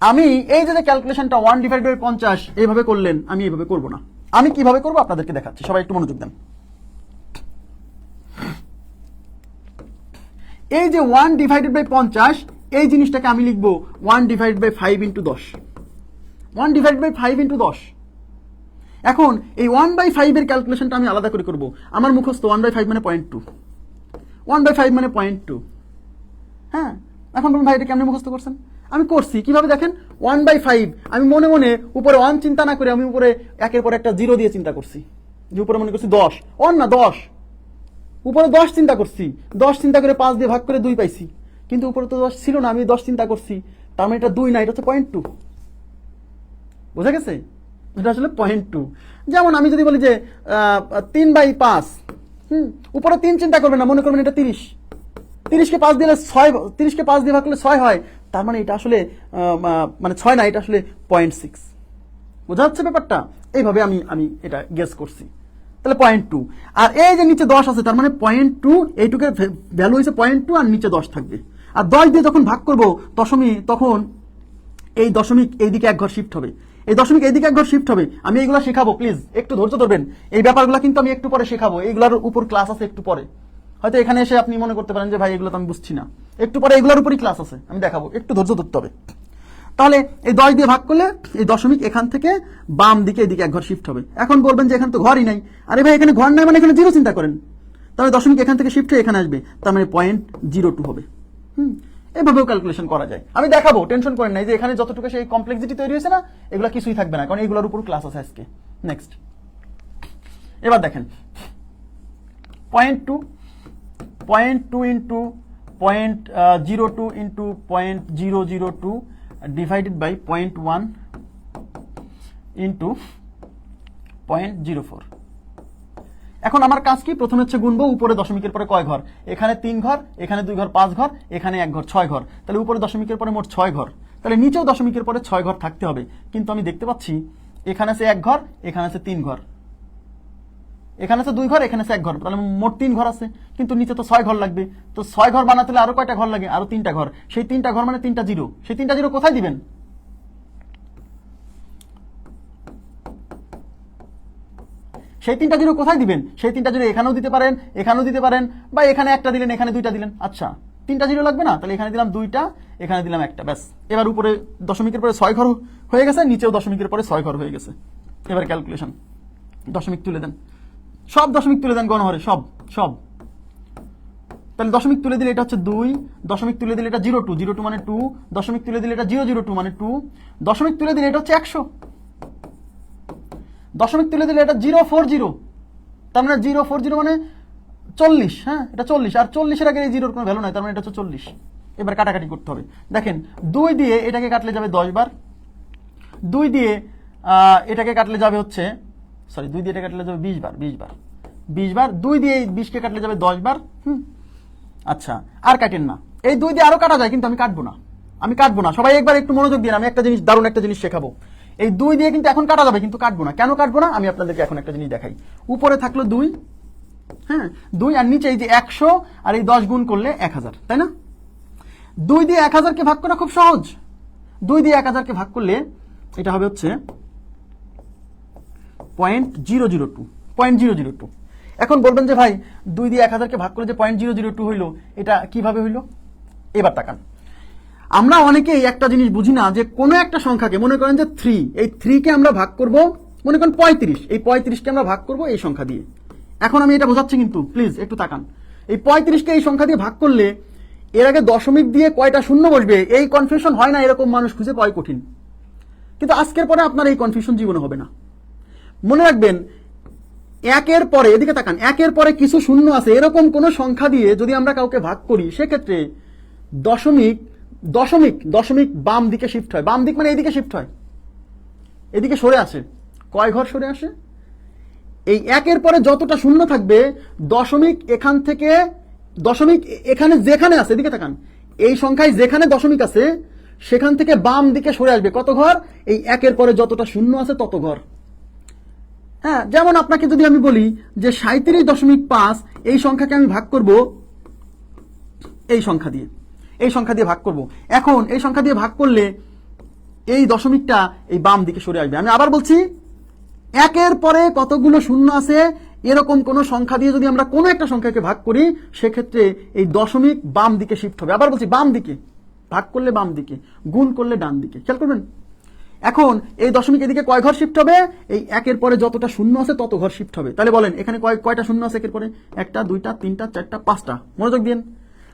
আমি এই যে ক্যালকুলেশনটা 1/50 এইভাবে করলেন, আমি এইভাবে করব না। আমি কিভাবে করব আপনাদেরকে দেখাচ্ছি, সবাই একটু মনোযোগ দেন। এই যে 1/50 এই জিনিসটাকে আমি লিখবো 1/5 × 10, 1/5 × 10। এখন এই 1/5 এর ক্যালকুলেশনটা আমি আলাদা করে করব। আমার মুখস্থ 1/5 মানে 0.2, 1/5 মানে 0.2। হ্যাঁ, এখন বলুন ভাই এটা কেমনে মুখস্থ করছেন? আমি করছি কিভাবে দেখেন, 1/5 আমি মনে মনে উপরে 1 চিন্তা না করে আমি উপরে একের পর একটা 0 দিয়ে চিন্তা করছি, যে উপরে মনে করছি 10, 1 না 10, উপরে 10 চিন্তা করছি, 10 চিন্তা করে 5 দিয়ে ভাগ করে 2 পাইছি, কিন্তু উপরে তো 10 ছিল না, আমি 10 চিন্তা করছি, তার মানে এটা 2 না, এটা হচ্ছে 0.2। বোঝা গেছে? এটা আসলে 0.2। যেমন আমি যদি বলি যে 3/5, উপরে 3 চিন্তা করবেন না, মনে করবেন এটা 30, 30কে 5 দিলে 6, 30কে 5 দিয়ে ভাগ করলে 6 হয়, তার মানে এটা আসলে মানে 6 না, এটা আসলে 0.6। বোঝা যাচ্ছে ব্যাপারটা? এইভাবে আমি এটা গেস করছি, তাহলে 0.2। আর এই যে নিচে 10 আছে, তার মানে 0.2, এইটুকের ভ্যালু হয়েছে 0.2, আর নিচে 10 থাকবে। আর 10 দিয়ে যখন ভাগ করবো দশমিক, তখন এই দশমিক এইদিকে 1 ঘর শিফট হবে, এই দশমিক এইদিকে 1 ঘর শিফট হবে। আমি এইগুলা শেখাবো, প্লিজ একটু ধৈর্য ধরবেন। এই ব্যাপারগুলো কিন্তু আমি একটু পরে শেখাবো, এইগুলোর উপর ক্লাস আছে একটু পরে। হয়তো এখানে এসে আপনি মনে করতে পারেন যে ভাই এগুলো তো আমি বুঝছি না, একটু পরে এগুলোর উপরই ক্লাস আছে, আমি দেখাবো, একটু ধৈর্য ধরতে হবে। তাহলে এই 10 দিয়ে ভাগ করলে এই দশমিক এখান থেকে বাম দিকে এদিকে 1 ঘর শিফট হবে। এখন বলবেন যে এখানে তো ঘরই নাই, আরে ভাই এখানে ঘর নাই মানে এখানে 0 চিন্তা করেন, তাহলে দশমিক এখান থেকে শিফট হয়ে এখানে আসবে, তার মানে 0.02 হবে। এভাবেও ক্যালকুলেশন করা যায়, আমি দেখাবো, টেনশন করেন নাই যে এখানে যতটুকু সেই কমপ্লেক্সিটি তৈরি হয়েছে না, এগুলো কিছুই থাকবে না, কারণ এগুলোর উপর ক্লাস আছে আজকে। নেক্সট, এবার দেখেন 0.2 into 0.02 into 0.002 divided by 0.1 into 0.04। এখন আমার কাজ কি, প্রথমে হচ্ছে গুনবো উপরে দশমিকের পরে কয় ঘর, এখানে 3 ঘর, এখানে 2 ঘর 5 ঘর, এখানে 1 ঘর 6 ঘর, তাহলে উপরে দশমিকের পরে মোট 6 ঘর, তাহলে নিচেও দশমিকের পরে 6 ঘর থাকতে হবে। কিন্তু আমি দেখতে পাচ্ছি এখানে আছে 1 ঘর, এখানে আছে 3 ঘর, এখানে আছে 2 ঘর, এখানে আছে 1 ঘর, তাহলে মোট 3 ঘর আছে, কিন্তু নিচে তো 6 ঘর লাগবে। তো 6 ঘর বানাতে হলে আরো কয়টা ঘর লাগে, আরো 3টা ঘর, সেই 3টা ঘর মানে 3টা 0, সেই 3টা 0 কোথায় দিবেন? সেই 3টা 0 কোথায় দিবেন? সেই 3টা 0 এখানেও দিতে পারেন, এখানেও দিতে পারেন, বা এখানে একটা দিলেন, এখানে 2টা দিলেন। আচ্ছা, 3টা 0 লাগবে না, তাহলে এখানে দিলাম 2টা, এখানে দিলাম 1টা, ব্যাস। এবার উপরে দশমিকের পরে 6 ঘর হয়ে গেছে, নিচেও দশমিকের পরে 6 ঘর হয়ে গেছে। এবার ক্যালকুলেশন, দশমিক তুলে দেন, সব দশমিক তুলে দেন গণহরে, সব সব। তাহলে দশমিক তুলে দিলে এটা হচ্ছে 2, দশমিক তুলে দিলে এটা 0.2, 0.2 মানে 2, দশমিক তুলে দিলে এটা 0.02 মানে 2, দশমিক তুলে দিলে এটা হচ্ছে 100, দশমিক তুলে দিলে এটা 0.40, তার মানে 0.40 মানে 40। হ্যাঁ, এটা 40, আর 40-এর আগে এই 0-র কোনো ভ্যালু নাই, তার মানে এটা হচ্ছে 40। এবার কাটাকাটি করতে হবে, দেখেন 2 দিয়ে এটাকে কাটলে যাবে 10 বার, 2 দিয়ে এটাকে কাটলে যাবে হচ্ছে, সরি 2 দিয়ে এটা কাটলে যাবে 20 বার, 20 বার, 20 বার, 2 দিয়ে এই 20কে কাটলে যাবে 10 বার। আচ্ছা, আর কাটেন না, এই 2 দিয়ে আরো কাটা যায়, কিন্তু আমি কাটবো না, আমি কাটবো না। সবাই একবার একটু মনোযোগ দিন, আমি একটা জিনিস, দারুণ একটা জিনিস শেখাবো। এই 2 দিয়ে কিন্তু এখন কাটা যাবে, কিন্তু কাটবো না। কেন কাটবো না, আমি আপনাদেরকে এখন একটা জিনিস দেখাই। উপরে থাকলো 2, হ্যাঁ 2, আর নিচে এই যে 100, আর এই 10 গুণ করলে 1000, তাই না? 2 দিয়ে 1000কে ভাগ করা খুব সহজ। 2 দিয়ে 1000কে ভাগ করলে এটা হবে হচ্ছে 0.002। এখন বলবেন যে ভাই 2 দিয়ে 1000কে ভাগ করে যে 0.002 হইলো, এটা কিভাবে হইলো? এবার তাকান, আমরা অনেকেই একটা জিনিস বুঝি না, যে কোনো একটা সংখ্যাকে, মনে করেন যে 3, এই 3কে আমরা ভাগ করব, মনে করেন 35, এই 35কে আমরা ভাগ করব এই সংখ্যা দিয়ে। এখন আমি এটা বোঝাচ্ছি, কিন্তু প্লিজ একটু তাকান, এই 35কে এই সংখ্যা দিয়ে ভাগ করলে এর আগে দশমিক দিয়ে কয়টা শূন্য বসবে এই কনফিউশন হয় না, এরকম মানুষ খুঁজে পাওয়া কঠিন। কিন্তু আজকের পরে আপনার এই কনফিউশন জীবনে হবে না। মনে রাখবেন, একের পরে, এদিকে তাকান, একের পরে কিছু শূন্য আছে এরকম কোন সংখ্যা দিয়ে যদি আমরা কাউকে ভাগ করি, সেক্ষেত্রে দশমিক দশমিক দশমিক বাম দিকে শিফট হয়। বাম দিক মানে এইদিকে শিফট হয়, এদিকে সরে আসে। কয় ঘর সরে আসে? এই একের পরে যতটা শূন্য থাকবে, দশমিক এখান থেকে, দশমিক এখানে যেখানে আছে, এদিকে তাকান, এই সংখ্যায় যেখানে দশমিক আছে সেখান থেকে বাম দিকে সরে আসবে কত ঘর? এই একের পরে যতটা শূন্য আছে তত ঘর। হ্যাঁ, যেমন আপনাকে যদি আমি বলি যে 37.5, এই সংখ্যাকে আমি ভাগ করব এই সংখ্যা দিয়ে, এই সংখ্যা দিয়ে ভাগ করব। এখন এই সংখ্যা দিয়ে ভাগ করলে এই দশমিকটা এই বাম দিকে সরে আসবে। আমি আবার বলছি, একের পরে কতগুলো শূন্য আছে এরকম কোন সংখ্যা দিয়ে যদি আমরা কোনো একটা সংখ্যাকে ভাগ করি, সেক্ষেত্রে এই দশমিক বাম দিকে শিফট হবে। আবার বলছি, বাম দিকে, ভাগ করলে বাম দিকে, গুণ করলে ডান দিকে। খেয়াল করবেন। এখন এই দশমিক এদিকে কয় ঘর শিফট হবে? এই একের পরে যতটা শূন্য আছে তত ঘর শিফট হবে। তাহলে বলেন এখানে কয়টা শূন্য আছে একের পরে? একটা, দুইটা, তিনটা, চারটা, পাঁচটা। মনোযোগ দিন।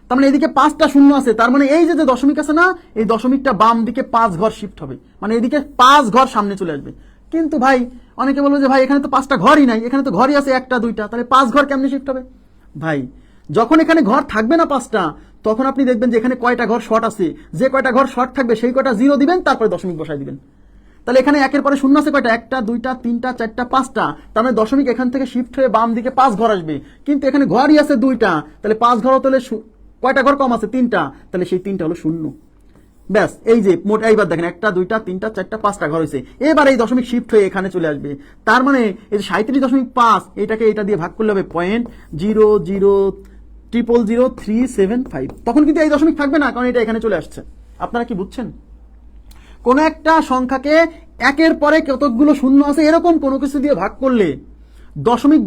তার মানে এদিকে 5টা শূন্য আছে, তার মানে এই যে দশমিক আছে না, এই দশমিকটা বাম দিকে 5 ঘর শিফট হবে, মানে এদিকে 5 ঘর সামনে চলে আসবে। কিন্তু ভাই অনেকে বলবে যে ভাই এখানে তো 5টা ঘরই নাই, এখানে তো ঘরই আছে একটা দুইটা, তাহলে 5 ঘর কেমনে শিফট হবে? ভাই যখন এখানে ঘর থাকবে না 5টা, তখন আপনি দেখবেন যে এখানে কয়টা ঘর শর্ট আছে, যে কয়টা ঘর শর্ট থাকবে সেই কয়টা 0 দিবেন, তারপরে দশমিক বসাই দিবেন। তাহলে এখানে একের পরে শূন্য আছে কয়টা? একটা, দুইটা, তিনটা, চারটা, পাঁচটা। তার মানে দশমিক এখান থেকে শিফট হয়ে বাম দিকে 5 ঘর আসবে, কিন্তু এখানে ঘরই আছে 2টা, তাহলে 5 ঘর তাহলে কয়টা ঘর কম আছে? 3টা, তাহলে সেই 3টা হলো শূন্য। ব্যাস, এই যে মোট এইবার দেখেন 1টা, 2টা, 3টা, 4টা, 5টা ঘর হয়েছে। এবার এই দশমিক শিফট হয়ে এখানে চলে আসবে। তার মানে এই যে 37.5, এটাকে এটা দিয়ে ভাগ করলে হবে 0.00000375। তখন কিন্তু এই দশমিক থাকবে না, কারণ এটা এখানে চলে আসছে। আপনারা কি বুঝছেন? কোন একটা সংখ্যাকে একের পরে কতগুলো শূন্য আছে এরকম কোনো কিছু দিয়ে ভাগ করলে দশমিক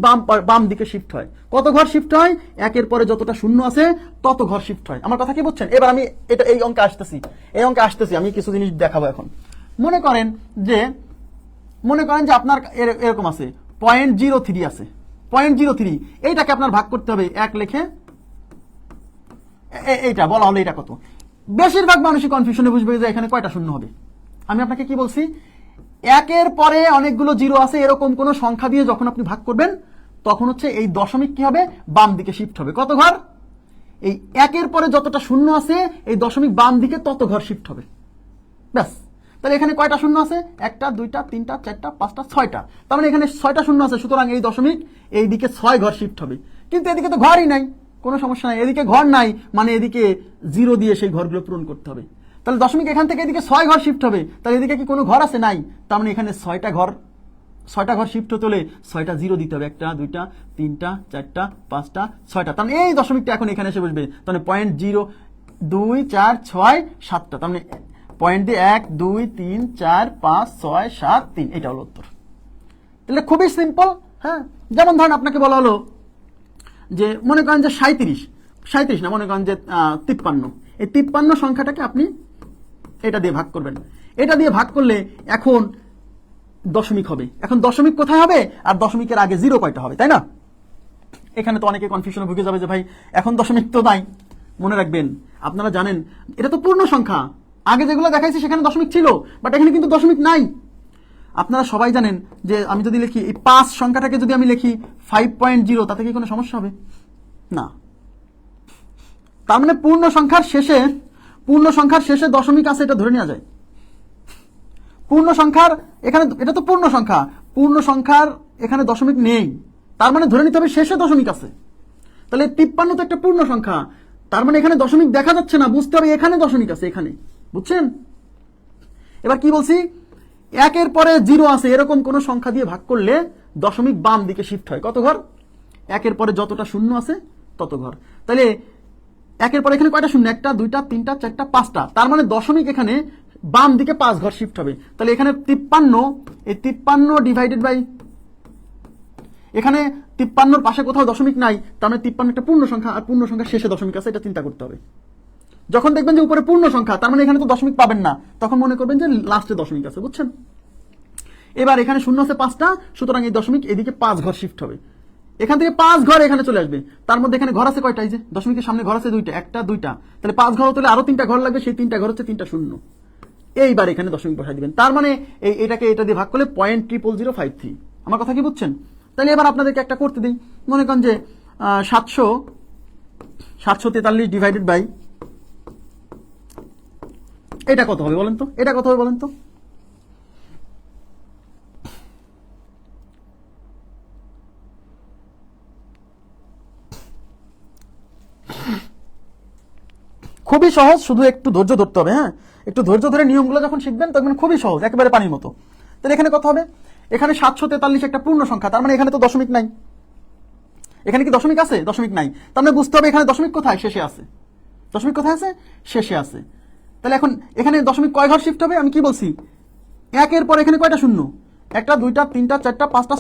বাম দিকে শিফট হয়। কত ঘর শিফট হয়? একের পরে যতটা শূন্য আছে তত ঘর শিফট হয়। আমার কথা কি বুঝছেন? এবার আমি এই অঙ্কে আসতেছি, আমি কিছু জিনিস দেখাবো এখন। মনে করেন যে আপনার এরকম আছে 0.03 আছে, 0.03, এইটাকে আপনার ভাগ করতে হবে 1 লিখে, এইটা বলা হলো এটা কত। বেশিরভাগ মানুষই কনফিউশনে বুঝবে যে এখানে কয়টা শূন্য হবে। আমি আপনাকে কি বলছি, একের পরে অনেকগুলো 0 আছে এরকম কোন সংখ্যা দিয়ে যখন আপনি ভাগ করবেন, তখন হচ্ছে এই দশমিক কি হবে? বাম দিকে শিফট হবে। কত ঘর? এই একের পরে যতটা শূন্য আছে এই দশমিক বাম দিকে তত ঘর শিফট হবে। ব্যাস। তাহলে এখানে কয়টা শূন্য আছে? 1টা, 2টা, 3টা, 4টা, 5টা, 6টা। তার মানে এখানে 6টা শূন্য আছে, সুতরাং এই দশমিক এই দিকে 6 ঘর শিফট হবে। কিন্তু এদিকে তো ঘরই নাই, কোনো সমস্যা নাই। এদিকে ঘর নাই মানে এদিকে 0 দিয়ে সেই ঘরগুলো পূরণ করতে হবে। তাহলে দশমিক এখান থেকে এদিকে 6 ঘর শিফট হবে। তাহলে এদিকে কি কোনো ঘর আছে? নাই। তার মানে এখানে 6টা ঘর শিফট হতে হলে 6টা 0 দিতে হবে। 1টা, 2টা, 3টা, 4টা, 5টা, 6টা। তার মানে এই দশমিকটা এখন এখানে এসে বসবে। তাহলে 0.02, 4, 6, 7টা। তার মানে পয়েন্ট দিয়ে 1, 2, 3, 4, 5, 6, 7, 3, এটা হলো উত্তর। তাহলে খুবই সিম্পল। হ্যাঁ, যেমন ধরেন আপনাকে বলা হলো যে মনে করেন যে 37 না, মনে করেন যে 53। এই 53 সংখ্যাটাকে আপনি এটা দিয়ে ভাগ করবেন। এটা দিয়ে ভাগ করলে এখন দশমিক হবে। এখন দশমিক কোথায় হবে? আর দশমিকের আগে 0 কয়টা হবে, তাই না? এখানে তো অনেকে কনফিউশনে ভুগে যাবে যে ভাই এখন দশমিক তো নাই। মনে রাখবেন, আপনারা জানেন এটা তো পূর্ণ সংখ্যা। আগে যেগুলো দেখাইছি সেখানে দশমিক ছিল, বাট এখানে কিন্তু দশমিক নাই। আপনারা সবাই জানেন যে আমি যদি লিখি এই 5 সংখ্যাটাকে যদি আমি লিখি 5.0, তাতে কি কোনো সমস্যা হবে? না। তার মানে পূর্ণ সংখ্যার শেষে দশমিক আছে, এটা ধরে নেওয়া যায়। পূর্ণ সংখ্যার এখানে, এটা তো পূর্ণ সংখ্যার এখানে দশমিক নেই, তার মানে ধরে নিতে হবে শেষে দশমিক আছে। তাহলে 53 তো একটা পূর্ণ সংখ্যা, তার মানে এখানে দশমিক দেখা যাচ্ছে না, বুঝতে হবে এখানে দশমিক আছে, এখানে। বুঝছেন? এবার কি বলছি, একের পরে 0 আছে এরকম কোন সংখ্যা দিয়ে ভাগ করলে দশমিক বাম দিকে শিফট হয়। কত ঘর? একের পরে যতটা শূন্য আছে তত ঘর। তাহলে একের পরে এখানে কয়টা শূন্য? 1টা, 2টা, 3টা, 4টা, 5টা। তার মানে দশমিক এখানে বাম দিকে 5 ঘর শিফট হবে। তাহলে এখানে 53, এই 53 ডিভাইডেড বাই, এখানে 53 পাশে কোথাও দশমিক নাই, তার মানে 53 একটা পূর্ণ সংখ্যা, আর পূর্ণ সংখ্যার শেষে দশমিক আছে, এটা চিন্তা করতে হবে। যখন দেখবেন যে উপরে পূর্ণ সংখ্যা, তার মানে এখানে তো দশমিক পাবেন না, তখন মনে করবেন যে লাস্টে দশমিক আছে। বুঝছেন? এবার এখানে শূন্য আছে 5টা, সুতরাং এই দশমিক এদিকে 5 ঘর শিফট হবে। এখান থেকে 5 ঘর এখানে চলে আসবে। তার মধ্যে এখানে ঘর আছে কয়টা? এই যে দশমিকের সামনে ঘর আছে 2টা, 1টা, 2টা। তাহলে 5 ঘর হলে আরো 3টা ঘর লাগবে, সেই 3টা ঘর হচ্ছে 3টা শূন্য। এইবার এখানে দশমিক বসাই দিবেন। তার মানে এটাকে এটা দিয়ে ভাগ করলে 0.00053। আমার কথা কি বুঝছেন? তাহলে এবার আপনাদেরকে একটা করতে দিই। মনে করেন যে 743 ডিভাইডেড বাই, এটা কত হবে বলেন তো? এটা কত হবে বলেন তো? খুবই সহজ, শুধু একটু ধৈর্য ধরতে হবে। হ্যাঁ, একটু ধৈর্য ধরে নিয়মগুলো যখন শিখবেন তখন খুবই সহজ, একেবারে পানির মতো। তাহলে এখানে কত হবে? এখানে 743 একটা পূর্ণ সংখ্যা, তার মানে এখানে তো দশমিক নাই। এখানে কি দশমিক আছে? দশমিক নাই। তার মানে বুঝতে হবে এখানে দশমিক কোথায়? শেষে আছে। দশমিক কোথায় আছে? শেষে আছে। তাহলে এখন এখানে দশমিক কয় ঘর শিফট হবে? আমি কি বলছি, একের পর এখানে কয়টা শূন্য? 1টা, 2টা, 3টা, 4টা, 5টা,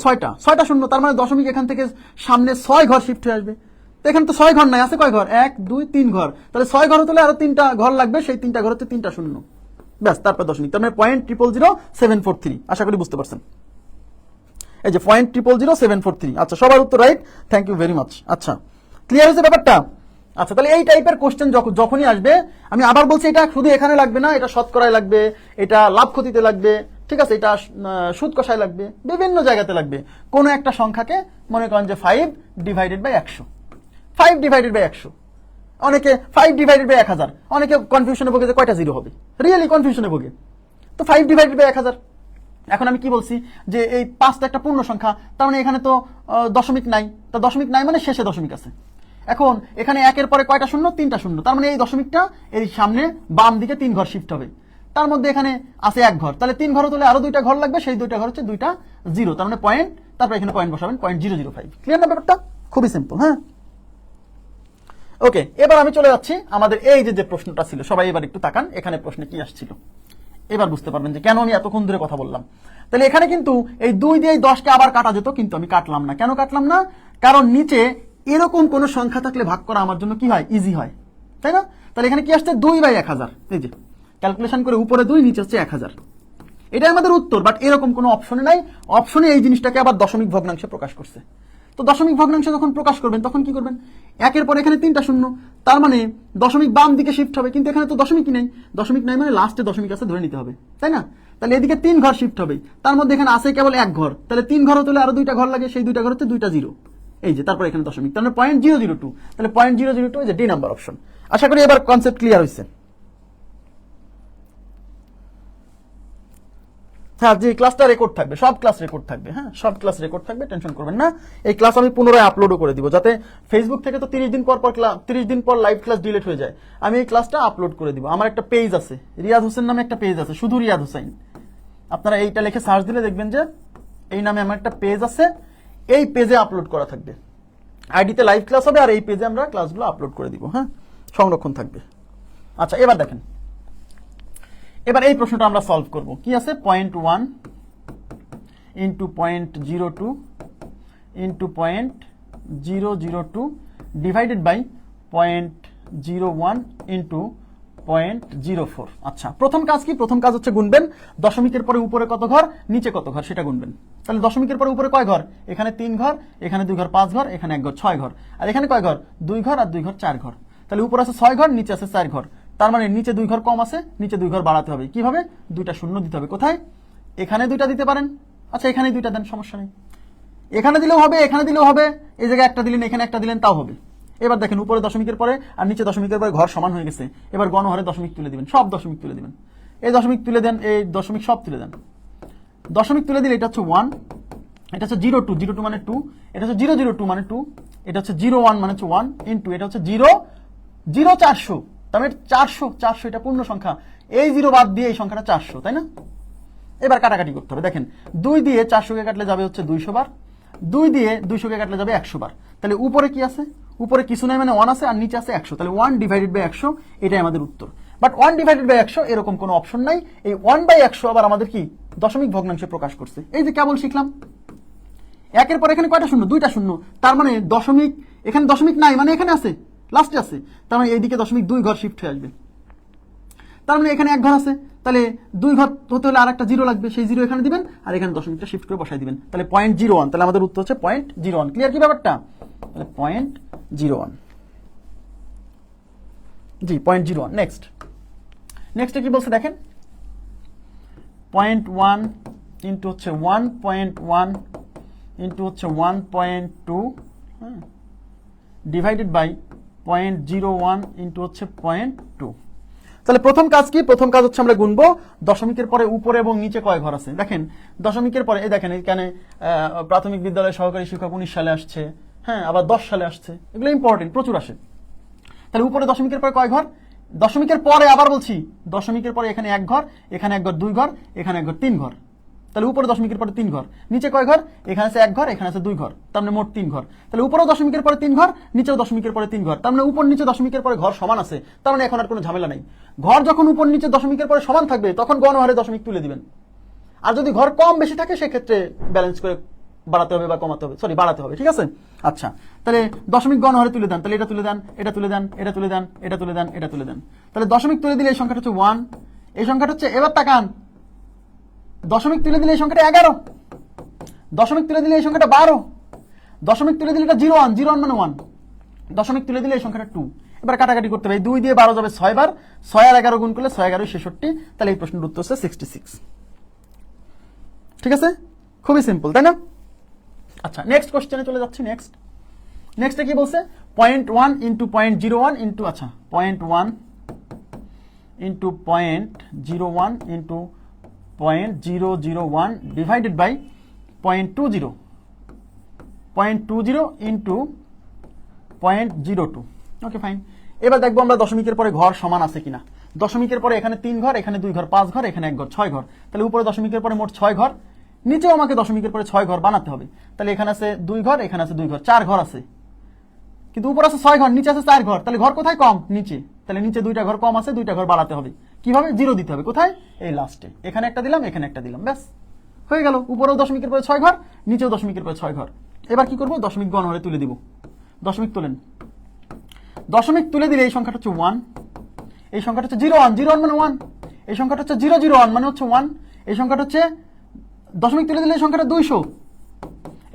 6টা শূন্য। তার মানে দশমিক এখান থেকে সামনে 6 ঘর শিফট হয়ে আসবে। তো এখানে তো 6 ঘর নাই, আছে কয় ঘর? 1 2 3 ঘর। তাহলে 6 ঘর হলে আরো 3টা ঘর লাগবে, সেই 3টা ঘর হচ্ছে 3টা শূন্য, ব্যাস, তারপর দশমিক। তার মানে 0.000743। আশা করি বুঝতে পারছেন। এই যে 0.000743। আচ্ছা, সবার উত্তর right, thank you very much. আচ্ছা, ক্লিয়ার হয়েছে ব্যাপারটা? আচ্ছা, তাহলে এই টাইপের কোশ্চেন যখনই আসবে, আমি আবার বলছি, এটা শুধু এখানে লাগবে না, এটা শতকরায় লাগবে, এটা লাভ ক্ষতিতে লাগবে, ঠিক আছে, এটা সুদ কষায় লাগবে, বিভিন্ন জায়গাতে লাগবে। কোন একটা সংখ্যাকে মনে করেন যে 5 ডিভাইডেড বাই 100, 5 ডিভাইডেড বাই 100, অনেকে 5 ডিভাইডেড বাই 1000, অনেকে কনফিউশনে ভোগে যে কয়টা জিরো হবে, রিয়েলি কনফিউশনে ভোগে। তো 5 ডিভাইডেড বাই 1000। এখন আমি কি বলছি যে এই 5টা একটা পূর্ণ সংখ্যা, তার মানে এখানে তো দশমিক নাই, তা দশমিক নাই মানে শেষে দশমিক আছে। এখন এখানে 1-এর পরে কয়টা শূন্য? 3টা শূন্য, তার মানে এই দশমিকটা এই সামনে বাম দিকে 3 ঘর শিফট হবে। তার মধ্যে এখানে আছে 1 ঘর, তাহলে 3 ঘর হলে আরো 2টা ঘর লাগবে, সেই 2টা ঘর হচ্ছে 2টা জিরো, তার মানে পয়েন্ট, তারপর এখানে পয়েন্ট বসাবেন 0.005। ক্লিয়ার না ব্যাপারটা? খুবই সিম্পল। হ্যাঁ, ওকে, এবার আমি চলে যাচ্ছি আমাদের এই যে প্রশ্নটা ছিল। সবাই এবার একটু তাকান, এখানে প্রশ্নে কি আসছিল, এবার বুঝতে পারবেন যে কেন আমি এতক্ষণ ধরে কথা বললাম। তাহলে এখানে কিন্তু এই 2 দিয়ে 10কে আবার কাটা যেত, কিন্তু আমি কাটলাম না। কেন কাটলাম না? কারণ নিচে এরকম কোন সংখ্যা থাকলে ভাগ করা আমার জন্য কি হয়? ইজি হয়, তাই না? তাহলে এখানে কি আসছে? 2/1000। এই যে ক্যালকুলেশন করে উপরে 2, নিচে হচ্ছে 1000। এটাই আমাদের উত্তর। বাট এরকম কোনো অপশনে নাই, অপশনে এই জিনিসটাকে আবার দশমিক ভগ্নাংশে প্রকাশ করছে। তো দশমিক ভগ্নাংশ যখন প্রকাশ করবেন তখন কি করবেন? 1-এর পরে এখানে 3টা শূন্য, তার মানে দশমিক বাম দিকে শিফট হবে, কিন্তু এখানে তো দশমিকই নেই। দশমিক নাই মানে লাস্টে দশমিক আছে ধরে নিতে হবে, তাই না? তাহলে এদিকে 3 ঘর শিফট হবে, তার মধ্যে এখানে আছে কেবল 1 ঘর, তাহলে 3 ঘর হলে আরো 2টা ঘর লাগে, সেই 2টা ঘর হচ্ছে 2টা জিরো। এই যে তারপর এখানে দশমিক, তার মানে 0.002। তাহলে 0.002 এই যে ডি নাম্বার অপশন। আশা করি এবার কনসেপ্ট ক্লিয়ার হয়েছে। হ্যাঁ, যে ক্লাসটা রেকর্ড থাকবে, সব ক্লাস রেকর্ড থাকবে। হ্যাঁ, সব ক্লাস রেকর্ড থাকবে, টেনশন করবেন না। এই ক্লাস আমি পুনরায় আপলোডও করে দিব, যাতে ফেসবুক থেকে তো 30 দিন পর 30 দিন পর লাইভ ক্লাস ডিলিট হয়ে যায়। আমি এই ক্লাসটা আপলোড করে দিব। আমার একটা পেজ আছে, রিয়াদ হোসেন নামে একটা পেজ আছে, শুধু রিয়াদ হোসেন। আপনারা এইটা লিখে সার্চ দিলে দেখবেন যে এই নামে আমার একটা পেজ আছে, এই পেজে আপলোড করা থাকবে। আইডিতে লাইভ ক্লাস হবে, আর এই পেজে আমরা ক্লাসগুলো আপলোড করে দিব। হ্যাঁ, সংরক্ষণ থাকবে। আচ্ছা, এবার দেখেন, এবার এই প্রশ্নটা আমরা সলভ করব। কি আছে? 0.1 into 0.02 into 0.002 divided by 0.01 into 0.04। আচ্ছা, প্রথম কাজ কি? প্রথম কাজ হচ্ছে গুনবেন। দশমিকের পরে উপরে কত ঘর, নিচে কত ঘর, সেটা গুনবেন। তাহলে দশমিকের পরে উপরে কয় ঘর? এখানে 3 ঘর, এখানে 2 ঘর 5 ঘর, এখানে 1 ঘর 6 ঘর, আর এখানে কয় ঘর? 2 ঘর, আর 2 ঘর 4 ঘর। তাহলে উপরে আছে 6 ঘর, নিচে আছে 4 ঘর, তার মানে নিচে 2 ঘর কম আছে, নিচে 2 ঘর বাড়াতে হবে। কিভাবে? 2টা শূন্য দিতে হবে। কোথায়? এখানে 2টা দিতে পারেন। আচ্ছা, এখানে 2টা দেন, সমস্যা নেই। এখানে দিলেও হবে, এখানে দিলেও হবে, এই জায়গায় একটা দিলেন, এখানে একটা দিলেন, তাও হবে। এবার দেখেন, উপরে দশমিকের পরে আর নিচে দশমিকের পরে ঘর সমান হয়ে গেছে। এবার গণহারে দশমিক তুলে দিবেন, সব দশমিক তুলে দিবেন। এই দশমিক তুলে দেন, এই দশমিক সব তুলে দেন। দশমিক তুলে দিলে এটা হচ্ছে 1, এটা হচ্ছে 02, 02 মানে 2, এটা হচ্ছে 002 মানে 2, এটা হচ্ছে 01 মানে হচ্ছে 1, ইন্টু এটা হচ্ছে 400। তার মানে 400 এটা পূর্ণ সংখ্যা, এই 0 বাদ দিয়ে এই সংখ্যাটা 400, তাই না? এবার কাটাকাটি করতে হবে। দেখেন, 2 দিয়ে 400কে কাটলে যাবে হচ্ছে 200 বার, 2 দিয়ে 200কে কাটলে যাবে 100 বার। তাহলে উপরে কি আছে? উপরে কিছু নাই মানে 1 আছে, আর নিচে আছে 100। তাহলে 1 ডিভাইডেড বাই 100, এটাই আমাদের উত্তর। বাট 1 ডিভাইডেড বাই 100 এরকম কোনো অপশন নাই। এই 1/100 আবার আমাদের কি দশমিক ভগ্নাংশে প্রকাশ করছে। এই যে কেবল শিখলাম, 1-এর পরে এখানে কয়টা শূন্য? 2টা শূন্য, তার মানে দশমিক, এখানে দশমিক নাই মানে এখানে আছে, লাস্টে আছে, তার মানে এইদিকে দশমিক 2 ঘর শিফট হয়ে আসবে। তার মানে এখানে 1 ঘর আছে, তাহলে 2 ঘর হতে হলে আর একটা 0 লাগবে, সেই 0 এখানে দিবেন, আর এখানে দশমিকটা শিফট করে বসাই দিবেন। তাহলে 0.01, তাহলে আমাদের উত্তর হচ্ছে 0.01। ক্লিয়ার কি ব্যাপারটা? তাহলে 0.01, জি 0.01। নেক্সট কি বলছে দেখেন, 0.1 ইন্টু হচ্ছে 1.1 ইন্টু হচ্ছে 1.2 ডিভাইডেড বাই 0.01 ইন্টু হচ্ছে 0.2। তাহলে প্রথম কাজ কি? প্রথম কাজ হচ্ছে আমরা গুনবো দশমিকের পরে উপরে এবং নিচে কয় ঘর আছে। দেখেন, দশমিকের পরে এই দেখেন, এখানে প্রাথমিক বিদ্যালয় সহকারী শিক্ষক 19 সালে আসছে, হ্যাঁ, আবার 10 সালে আসছে, এগুলো ইম্পর্টেন্ট, প্রচুর আসে। তাহলে উপরে দশমিকের পরে কয় ঘর? দশমিকের পরে আবার বলছি, দশমিকের পরে এখানে 1 ঘর, এখানে 1 ঘর 2 ঘর, এখানে 1 ঘর 3 ঘর। তাহলে উপরে দশমিকের পরে 3 ঘর, নিচে কয় ঘর? এখানে আছে 1 ঘর, এখানে আছে 2 ঘর, তার মানে মোট 3 ঘর। তাহলে উপরেও দশমিকের পরে 3 ঘর, নিচেও দশমিকের পরে 3 ঘর, তার মানে উপর নিচে দশমিকের পরে ঘর সমান আছে, তার মানে এখন আর কোনো ঝামেলা নাই। ঘর যখন উপর নিচে দশমিকের পরে সমান থাকবে তখন গণহারে দশমিক তুলে দিবেন। আর যদি ঘর কম বেশি থাকে সেক্ষেত্রে ব্যালেন্স করে বাড়াতে হবে বা কমাতে হবে, বাড়াতে হবে, ঠিক আছে? আচ্ছা, তাহলে দশমিক গণহারে তুলে দেন, তাহলে এটা তুলে দেন, এটা তুলে দেন, এটা তুলে দেন, এটা তুলে দেন, এটা তুলে দেন। তাহলে দশমিক তুলে দিলে এই সংখ্যাটা হচ্ছে 1, এই সংখ্যাটা হচ্ছে, এবার তাকান, দশমিক তুলে দিলে এই সংখ্যাটা 11, দশমিক তুলে দিলে এই সংখ্যাটা 12, দশমিক তুলে দিলে এটা 01, 01 মানে 1, দশমিক তুলে দিলে এই সংখ্যাটা 2। এবার কাটাকাটি করতে হবে, 2 দিয়ে 12 যাবে 6 বার, 6 আর 11 গুণ করলে 6 11 66, তাহলে এই প্রশ্নের উত্তর হচ্ছে 66। ঠিক আছে, খুবই সিম্পল, তাই না? আচ্ছা, নেক্সট কোশ্চেনে চলে যাচ্ছি। নেক্সটে কি বলছে, 0.1 ইন্টু 0.01 ইন্টু, আচ্ছা 0.1 into 0.01 into 0.001 divided by 0.20 into 0.02। Okay fine. এবার দেখবো আমরা দশমিকের পরে ঘর সমান আছে কিনা। দশমিকের পরে এখানে 3 ঘর, এখানে 2 ঘর, 5 ঘর, এখানে 1 ঘর, 6 ঘর। তাহলে উপরে দশমিকের পরে মোট 6 ঘর, নিচেও আমাকে দশমিকের পরে 6 ঘর বানাতে হবে। তাহলে এখানে আছে 2 ঘর, এখানে আছে 2 ঘর, 4 ঘর আছে, কিন্তু উপরে আছে 6 ঘর, নিচে আছে 4 ঘর। তাহলে ঘর কোথায় কম? নিচে। তাহলে নিচে 2টা ঘর কম আছে, 2টা ঘর বাড়াতে হবে। কিভাবে? 0 দিতে হবে। কোথায়? এই লাস্টে। এখানে একটা দিলাম, এখানে একটা দিলাম, ব্যাস হয়ে গেল। উপরেও দশমিকের পরে 6 ঘর, নিচেও দশমিকের পরে 6 ঘর। এবার কি করব? দশমিক গণহারে তুলে দিব। দশমিক তোলেন। দশমিক তুলে দিলে এই সংখ্যাটা হচ্ছে 1, এই সংখ্যাটা হচ্ছে 01, 01 মানে 1, এই সংখ্যাটা হচ্ছে 001 মানে হচ্ছে 1, এই সংখ্যাটা হচ্ছে, দশমিক তুলে দিলে এই সংখ্যাটা 200,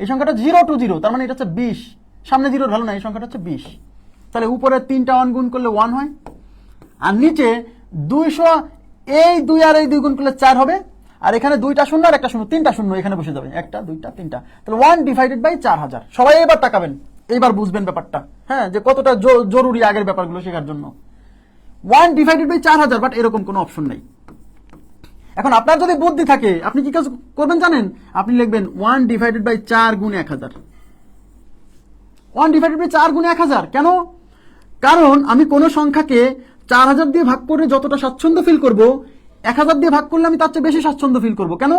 এই সংখ্যাটা 020, তার মানে এটা হচ্ছে 20, সামনে 0 ঢালো না, এই সংখ্যাটা হচ্ছে 20। তাহলে উপরে 3টা 1 গুণ করলে 1 হয়, আর নিচে 200, এই 2 আর এই 2 গুণ করলে 4 হবে, আর এখানে 2টা শূন্য আর একটা শূন্য, 3টা শূন্য এখানে বসে যাবে, 1টা 2টা 3টা। তাহলে 1 ডিভাইডেড বাই 4000। সবাই এবার তাকাবেন, এইবার বুঝবেন ব্যাপারটা, হ্যাঁ, যে কতটা জরুরি আগের ব্যাপারগুলো শেখার জন্য। 1 ডিভাইডেড বাই 4000, বাট এরকম কোনো অপশন নাই। এখন আপনার যদি বুদ্ধি থাকে, আপনি কি কাজ করবেন জানেন? আপনি লিখবেন 1 ডিভাইডেড বাই 4 গুণ 1000। 1 ডিভাইডেড বাই 4 গুণ 1000 কেন? কারণ আমি কোনো সংখ্যাকে 4000 দিয়ে ভাগ করে যতটা স্বাচ্ছন্দ্য ফিল করব, 1000 দিয়ে ভাগ করলে আমি তার চেয়ে বেশি স্বাচ্ছন্দ্য ফিল করব। কেন?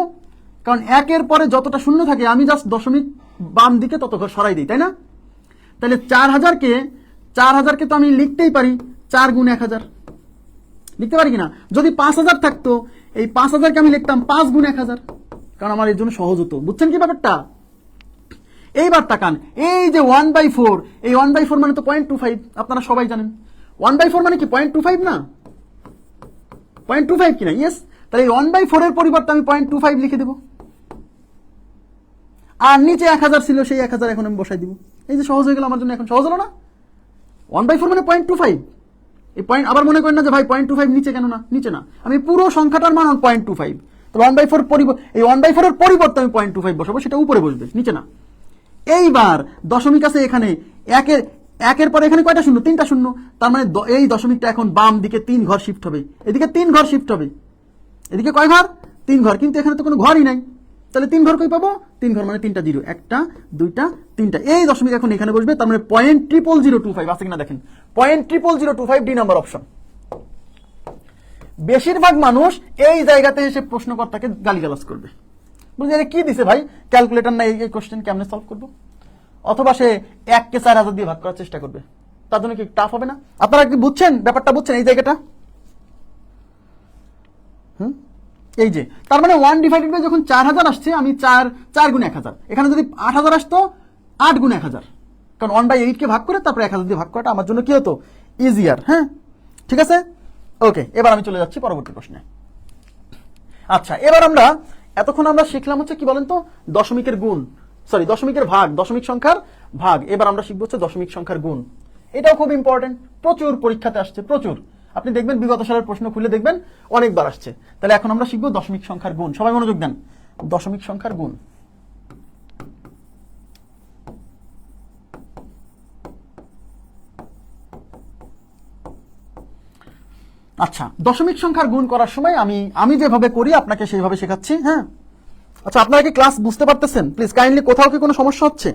কারণ 1 এর পরে যতটা শূন্য থাকে আমি জাস্ট দশমিক বাম দিকে তত ঘর সরাই দিই, তাই না? তাহলে 4000কে তো আমি লিখতেই পারি 4 গুণ 1000, লিখতে পারি কিনা? যদি 5000 থাকতো, এই 5000কে আমি লিখতাম 5 গুণ 1000, কারণ আমার এর জন্য সহজ হতো। বুঝছেন কি ব্যাপারটা? এইবার তাকান, এই যে 1/4, এই 1/4 মানে তো 0.25, আপনারা সবাই জানেন 1/4 মানে কি 0.25 না? 0.25 কিনা? ইয়েস। তাহলে এই 1/4 এর পরিবর্তে আমি 0.25 লিখে দেব, আর নিচে 1000 ছিল, সেই 1000 এখন আমি বসাই দিব। এই যে সহজ হয়ে গেল আমার জন্য, এখন সহজ হলো না? 1/4 মানে 0.25। এই পয়েন্ট আবার মনে করেন না যে ভাই 0.25 নিচে কেন না? নিচে না, আমি পুরো সংখ্যাটার মান 0.25। তো 1/4 এই 1/4 এর পরিবর্তে আমি 0.25 বসাবো, সেটা উপরে বসবে, নিচে না। এইবার দশমিক আছে এখানে, একের পরে এখানে কয়টা শূন্য? 3টা শূন্য। তার মানে এই দশমিকটা এখন বাম দিকে 3 ঘর শিফট হবে, এদিকে 3 ঘর শিফট হবে। এদিকে কয় ঘর? 3 ঘর, কিন্তু এখানে তো কোনো ঘরই নাই। তাহলে 3 ঘর কই পাবো? 3 ঘর মানে 3টা 0, 1টা 2টা 3টা। এই দশমিক এখন এখানে বসবে, তার মানে 0.00025 আছে কিনা দেখেন, 0.00025 ডি নাম্বার অপশন। বেশিরভাগ মানুষ এই জায়গাতে এসে প্রশ্নকর্তাকে গালিগালাজ করবে, বুঝলি আরে কি দিছে ভাই, ক্যালকুলেটর না, এই কোশ্চেন কেমনে সলভ করবো? অথবা সে 1কে 4000 দিয়ে ভাগ করার চেষ্টা করবে। তার জন্য কি টাফ হবে না? আপনারা কি বুঝছেন ব্যাপারটা? বুঝছেন এই জায়গাটা? এই যে তার মানে 1 ডিভাইডেড বাই যখন 4000 আসছে, আমি 4 গুণ 1000, এখানে যদি 8000 আসতো 8 গুণ 1000, কারণ 1/8 কে ভাগ করে তারপরে 1000 দিয়ে ভাগ করাটা আমার জন্য কি হতো? ইজিয়ার। হ্যাঁ, ঠিক আছে, ওকে। এবার আমি চলে যাচ্ছি পরবর্তী প্রশ্নে। আচ্ছা, এবার আমরা এতক্ষণ আমরা শিখলাম হচ্ছে কি বলেন তো, দশমিকের গুণ, সরি দশমিকের ভাগ, দশমিক সংখ্যার ভাগ। এবার আমরা শিখবো হচ্ছে দশমিক সংখ্যার গুণ। এটাও খুব ইম্পর্টেন্ট, প্রচুর পরীক্ষাতে আসছে, প্রচুর। আপনি দেখবেন বিগত সালের প্রশ্ন খুলে দেখবেন অনেকবার আসছে। তাহলে এখন আমরা শিখবো দশমিক সংখ্যার গুণ। সবাই মনোযোগ দেন, দশমিক সংখ্যার গুণ। আচ্ছা, দশমিক সংখ্যার গুণ করার সময় আমি যেভাবে করি আপনাকে সেইভাবে শেখাচ্ছি। হ্যাঁ, আচ্ছা, আপনারা কি ক্লাস বুঝতে পারতেছেন? প্লিজ কাইন্ডলি, কোথাও কি কোনো সমস্যা হচ্ছে?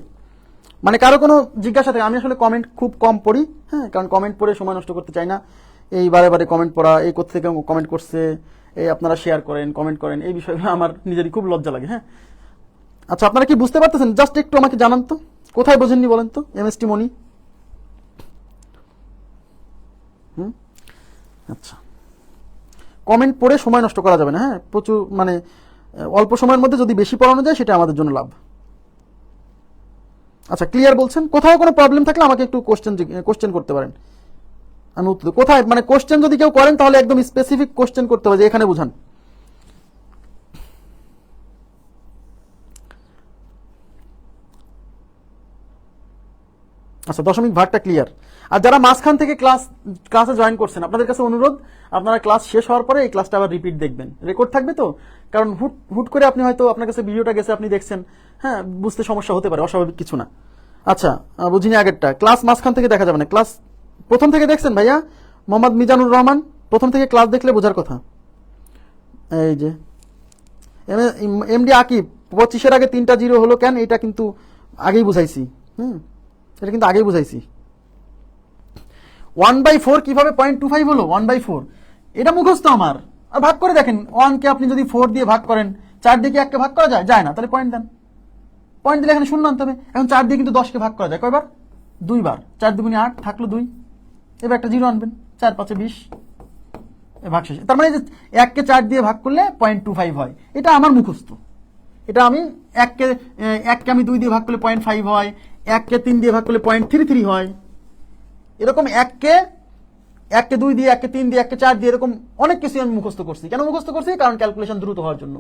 মানে কারো কোনো জিজ্ঞাসা থাকে? আমি আসলে কমেন্ট খুব কম পড়ি, হ্যাঁ, কারণ কমেন্ট পড়ে সময় নষ্ট করতে চাই না। এই বারে বারে কমেন্ট পড়া, এই কোথা থেকে কমেন্ট করছে, এই আপনারা শেয়ার করেন, কমেন্ট করেন, এই বিষয়গুলো আমার নিজেরই খুব লজ্জা লাগে। হ্যাঁ, আচ্ছা, আপনারা কি বুঝতে পারতেছেন? জাস্ট একটু আমাকে জানান তো, কোথায় বোঝেননি বলেন তো, এমএসটি মনি। আচ্ছা, কমেন্ট পড়ে সময় নষ্ট করা যাবে না। হ্যাঁ, প্রচুর মানে অল্প সময়ের মধ্যে যদি বেশি পড়ানো যায় সেটা আমাদের জন্য লাভ। আচ্ছা, ক্লিয়ার বলছেন? কোথাও কোনো প্রবলেম থাকলে আমাকে একটু কোশ্চেন করতে পারেন, আমি উত্তর দেব। কোথায় মানে কোশ্চেন যদি কেউ করেন তাহলে একদম স্পেসিফিক কোশ্চেন করতে হবে যে এখানে বুঝান। আচ্ছা, দশমিক ভাগটা ক্লিয়ার। আর যারা মাঝখান থেকে ক্লাসে জয়েন করছেন, আপনাদের কাছে অনুরোধ, আপনারা ক্লাস শেষ হওয়ার পরে এই ক্লাসটা আবার রিপিট দেখবেন, রেকর্ড থাকবে তো। কারণ হুট করে আপনি হয়তো আপনার কাছে ভিডিওটা গেছে, আপনি দেখছেন, হ্যাঁ, বুঝতে সমস্যা হতে পারে, অস্বাভাবিক কিছু না। আচ্ছা, বুঝিনি আগেরটা। ক্লাস মাঝখান থেকে দেখা যাবে না, ক্লাস প্রথম থেকে দেখছেন ভাইয়া মোহাম্মদ মিজানুর রহমান? প্রথম থেকে ক্লাস দেখলে বোঝার কথা। এই যে এমডি আকিব, 25-এর আগে 3টা জিরো হলো কেন? এটা কিন্তু আগেই বুঝাইছি। এটা কিন্তু আগেই বুঝাইছি। 1/4 কিভাবে 0.25 হলো? 1/4 এটা মুখস্থ আমার। আর ভাগ করে দেখেন, 1 কে আপনি যদি 4 দিয়ে ভাগ করেন, 4 দিয়ে কি 1 কে ভাগ করা যায়? যায় না। তাহলে পয়েন্ট দেন, পয়েন্ট দিলে এখানে শূন্য আনতে হবে। এখন 4 দিয়ে কিন্তু 10 কে ভাগ করা যায় কয়বার? 2 বার। 4 দুগুণে 8, থাকলো 2, এবার একটা জিরো আনবেন, 4 5 20, ভাগ শেষ। তার মানে যে 1 কে 4 দিয়ে ভাগ করলে 0.25 হয়, এটা আমার মুখস্থ। এটা আমি 1 কে আমি 2 দিয়ে ভাগ করলে 0.5 হয়, 1 কে 3 দিয়ে ভাগ করলে 0.33 হয়। এরকম 1 কে 2 দিয়ে, 1 কে 3 দিয়ে, 1 কে 4 দিয়ে, এরকম অনেক কিছু আমি মুখস্থ করছি। কেন মুখস্থ করছি? কারণ ক্যালকুলেশন দ্রুত হওয়ার জন্য।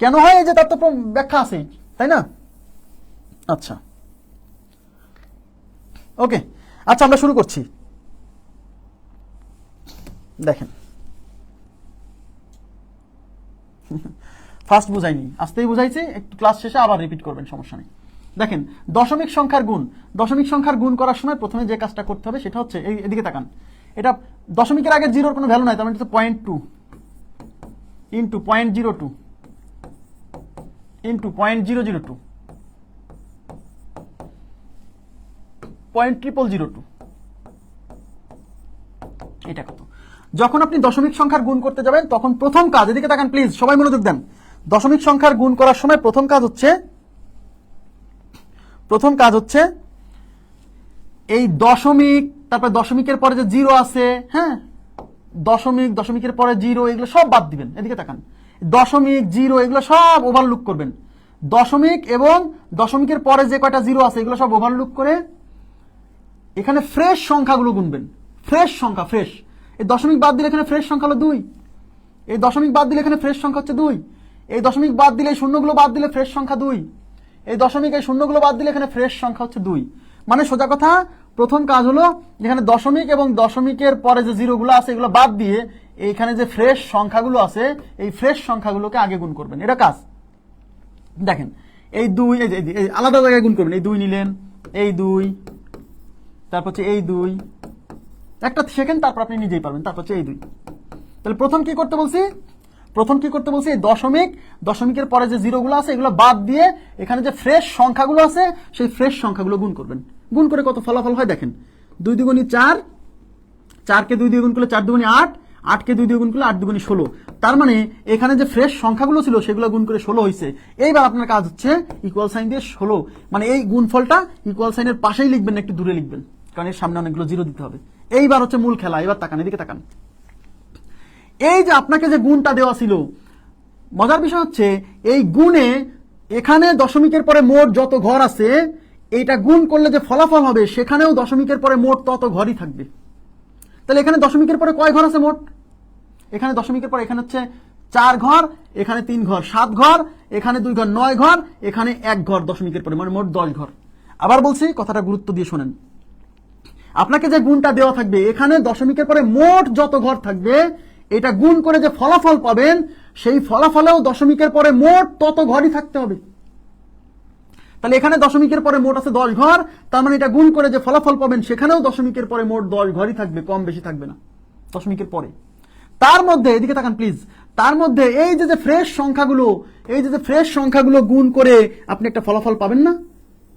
কেন হয়? এই যে তার তো ব্যাখ্যা আছেই, তাই না? আচ্ছা, ওকে। আচ্ছা, আমরা শুরু করছি। দেখেন, ফার্স্ট বুঝাইনি, আস্তেই বুঝাইছি, একটু ক্লাস শেষে আবার রিপিট করবেন, সমস্যা নেই। দেখেন, দশমিক সংখ্যার গুণ। দশমিক সংখ্যার গুণ করার সময় প্রথমে যে কাজটা করতে হবে সেটা হচ্ছে, এদিকে তাকান, এটা দশমিকের আগে জিরোর কোনো ভ্যালু নাই, তার মানে 0.2 ইন্টু 0.02 ইন্টু 0.002 0.0002, এটা কত? যখন আপনি দশমিক সংখ্যার গুণ করতে যাবেন তখন প্রথম কাজ, এদিকে তাকান প্লিজ, সবাই মনোযোগ দেন। দশমিক সংখ্যার গুণ করার সময় প্রথম কাজ হচ্ছে এই দশমিক, তারপর দশমিকের পরে যে জিরো আছে, হ্যাঁ, দশমিকের পরে জিরো, এগুলো সব বাদ দিবেন। এদিকে তাকান, দশমিক, জিরো, এগুলো সব ওভারলুক করবেন। দশমিক এবং দশমিকের পরে যে কয়টা জিরো আছে এগুলো সব ওভারলুক করে এখানে ফ্রেশ সংখ্যাগুলো গুনবেন। ফ্রেশ সংখ্যা, ফ্রেশ। এই দশমিক বাদ দিলে এখানে ফ্রেশ সংখ্যা হলো 2, এই দশমিক বাদ দিলে এখানে ফ্রেশ সংখ্যা হচ্ছে 2, এই দশমিক বাদ দিলে শূন্যগুলো বাদ দিলে ফ্রেশ সংখ্যা 2, এই দশমিক এই শূন্যগুলো বাদ দিলে এখানে ফ্রেশ সংখ্যা হচ্ছে 2। মানে সোজা কথা, প্রথম কাজ হলো যেখানে দশমিক এবং দশমিকের পরে যে জিরোগুলো আছে এগুলো বাদ দিয়ে এইখানে যে ফ্রেশ সংখ্যাগুলো আছে এই ফ্রেশ সংখ্যাগুলোকে আগে গুণ করবেন, এটা কাজ। দেখেন, এই 2, এই আলাদা জায়গায় গুণ করবেন। এই 2 নিলেন, এই 2, তারপর হচ্ছে এই 2, একটা সেকেন্ড, তারপর আপনি নিজেই পারবেন, তারপর হচ্ছে এই 2। তাহলে প্রথম কি করতে বলছি? এই দশমিকের পরে যে জিরোগুলো আছে এগুলো বাদ দিয়ে এখানে যে ফ্রেশ সংখ্যাগুলো আছে সেই ফ্রেশ সংখ্যাগুলো গুণ করবেন। গুণ করে কত ফলাফল হয় দেখেন, 2 দুগুণী 4, 4 কে 2 দিয়ে গুণ করলে 4 দুগুণী 8, 8 কে 2 দিয়ে গুণ করলে 8 দুগুণী 16। তার মানে এখানে যে ফ্রেশ সংখ্যাগুলো ছিল সেগুলো গুণ করে 16 হয়েছে। এইবার আপনার কাজ হচ্ছে ইকুয়াল সাইন দিয়ে 16, মানে এই গুণফলটা ইকুয়াল সাইনের পাশেই লিখবেন, একটু দূরে লিখবেন, কারণ এর সামনে অনেকগুলো জিরো দিতে হবে। এইবার হচ্ছে মূল খেলা। এবার তাকান, এদিকে তাকান। এই যে আপনাকে যে গুণটা দেওয়া ছিল, মজার বিষয় হচ্ছে এই গুণে এখানে দশমিকের পরে মোট যত ঘর আছে এইটা গুণ করলে যে ফলাফল হবে সেখানেও দশমিকের পরে মোট তত ঘরই থাকবে। তাহলে এখানে দশমিকের পরে কয় ঘর আছে মোট? এখানে দশমিকের পরে এখানে হচ্ছে 4 ঘর, এখানে 3 ঘর 7 ঘর, এখানে 2 ঘর 9 ঘর, এখানে 1 ঘর দশমিকের পরে, মানে মোট 10 ঘর। আবার বলছি, কথাটা গুরুত্ব দিয়ে শোনেন। আপনাকে যে গুণটা দেওয়া থাকবে এখানে দশমিকের পরে মোট যত ঘর থাকবে এটা গুণ করে যে ফলাফল পাবেন সেই ফলাফলেও দশমিকের পরে মোট তত ঘরই থাকতে হবে। তাহলে এখানে দশমিকের পরে মোট আছে 10 ঘর, তার মানে এটা গুণ করে যে ফলাফল পাবেন সেখানেও দশমিকের পরে মোট 10 ঘরই থাকবে, কম বেশি থাকবে না দশমিকের পরে। তার মধ্যে এদিকে তাকান প্লিজ, তার মধ্যে এই যে ফ্রেশ সংখ্যাগুলো গুণ করে আপনি একটা ফলাফল পাবেন না?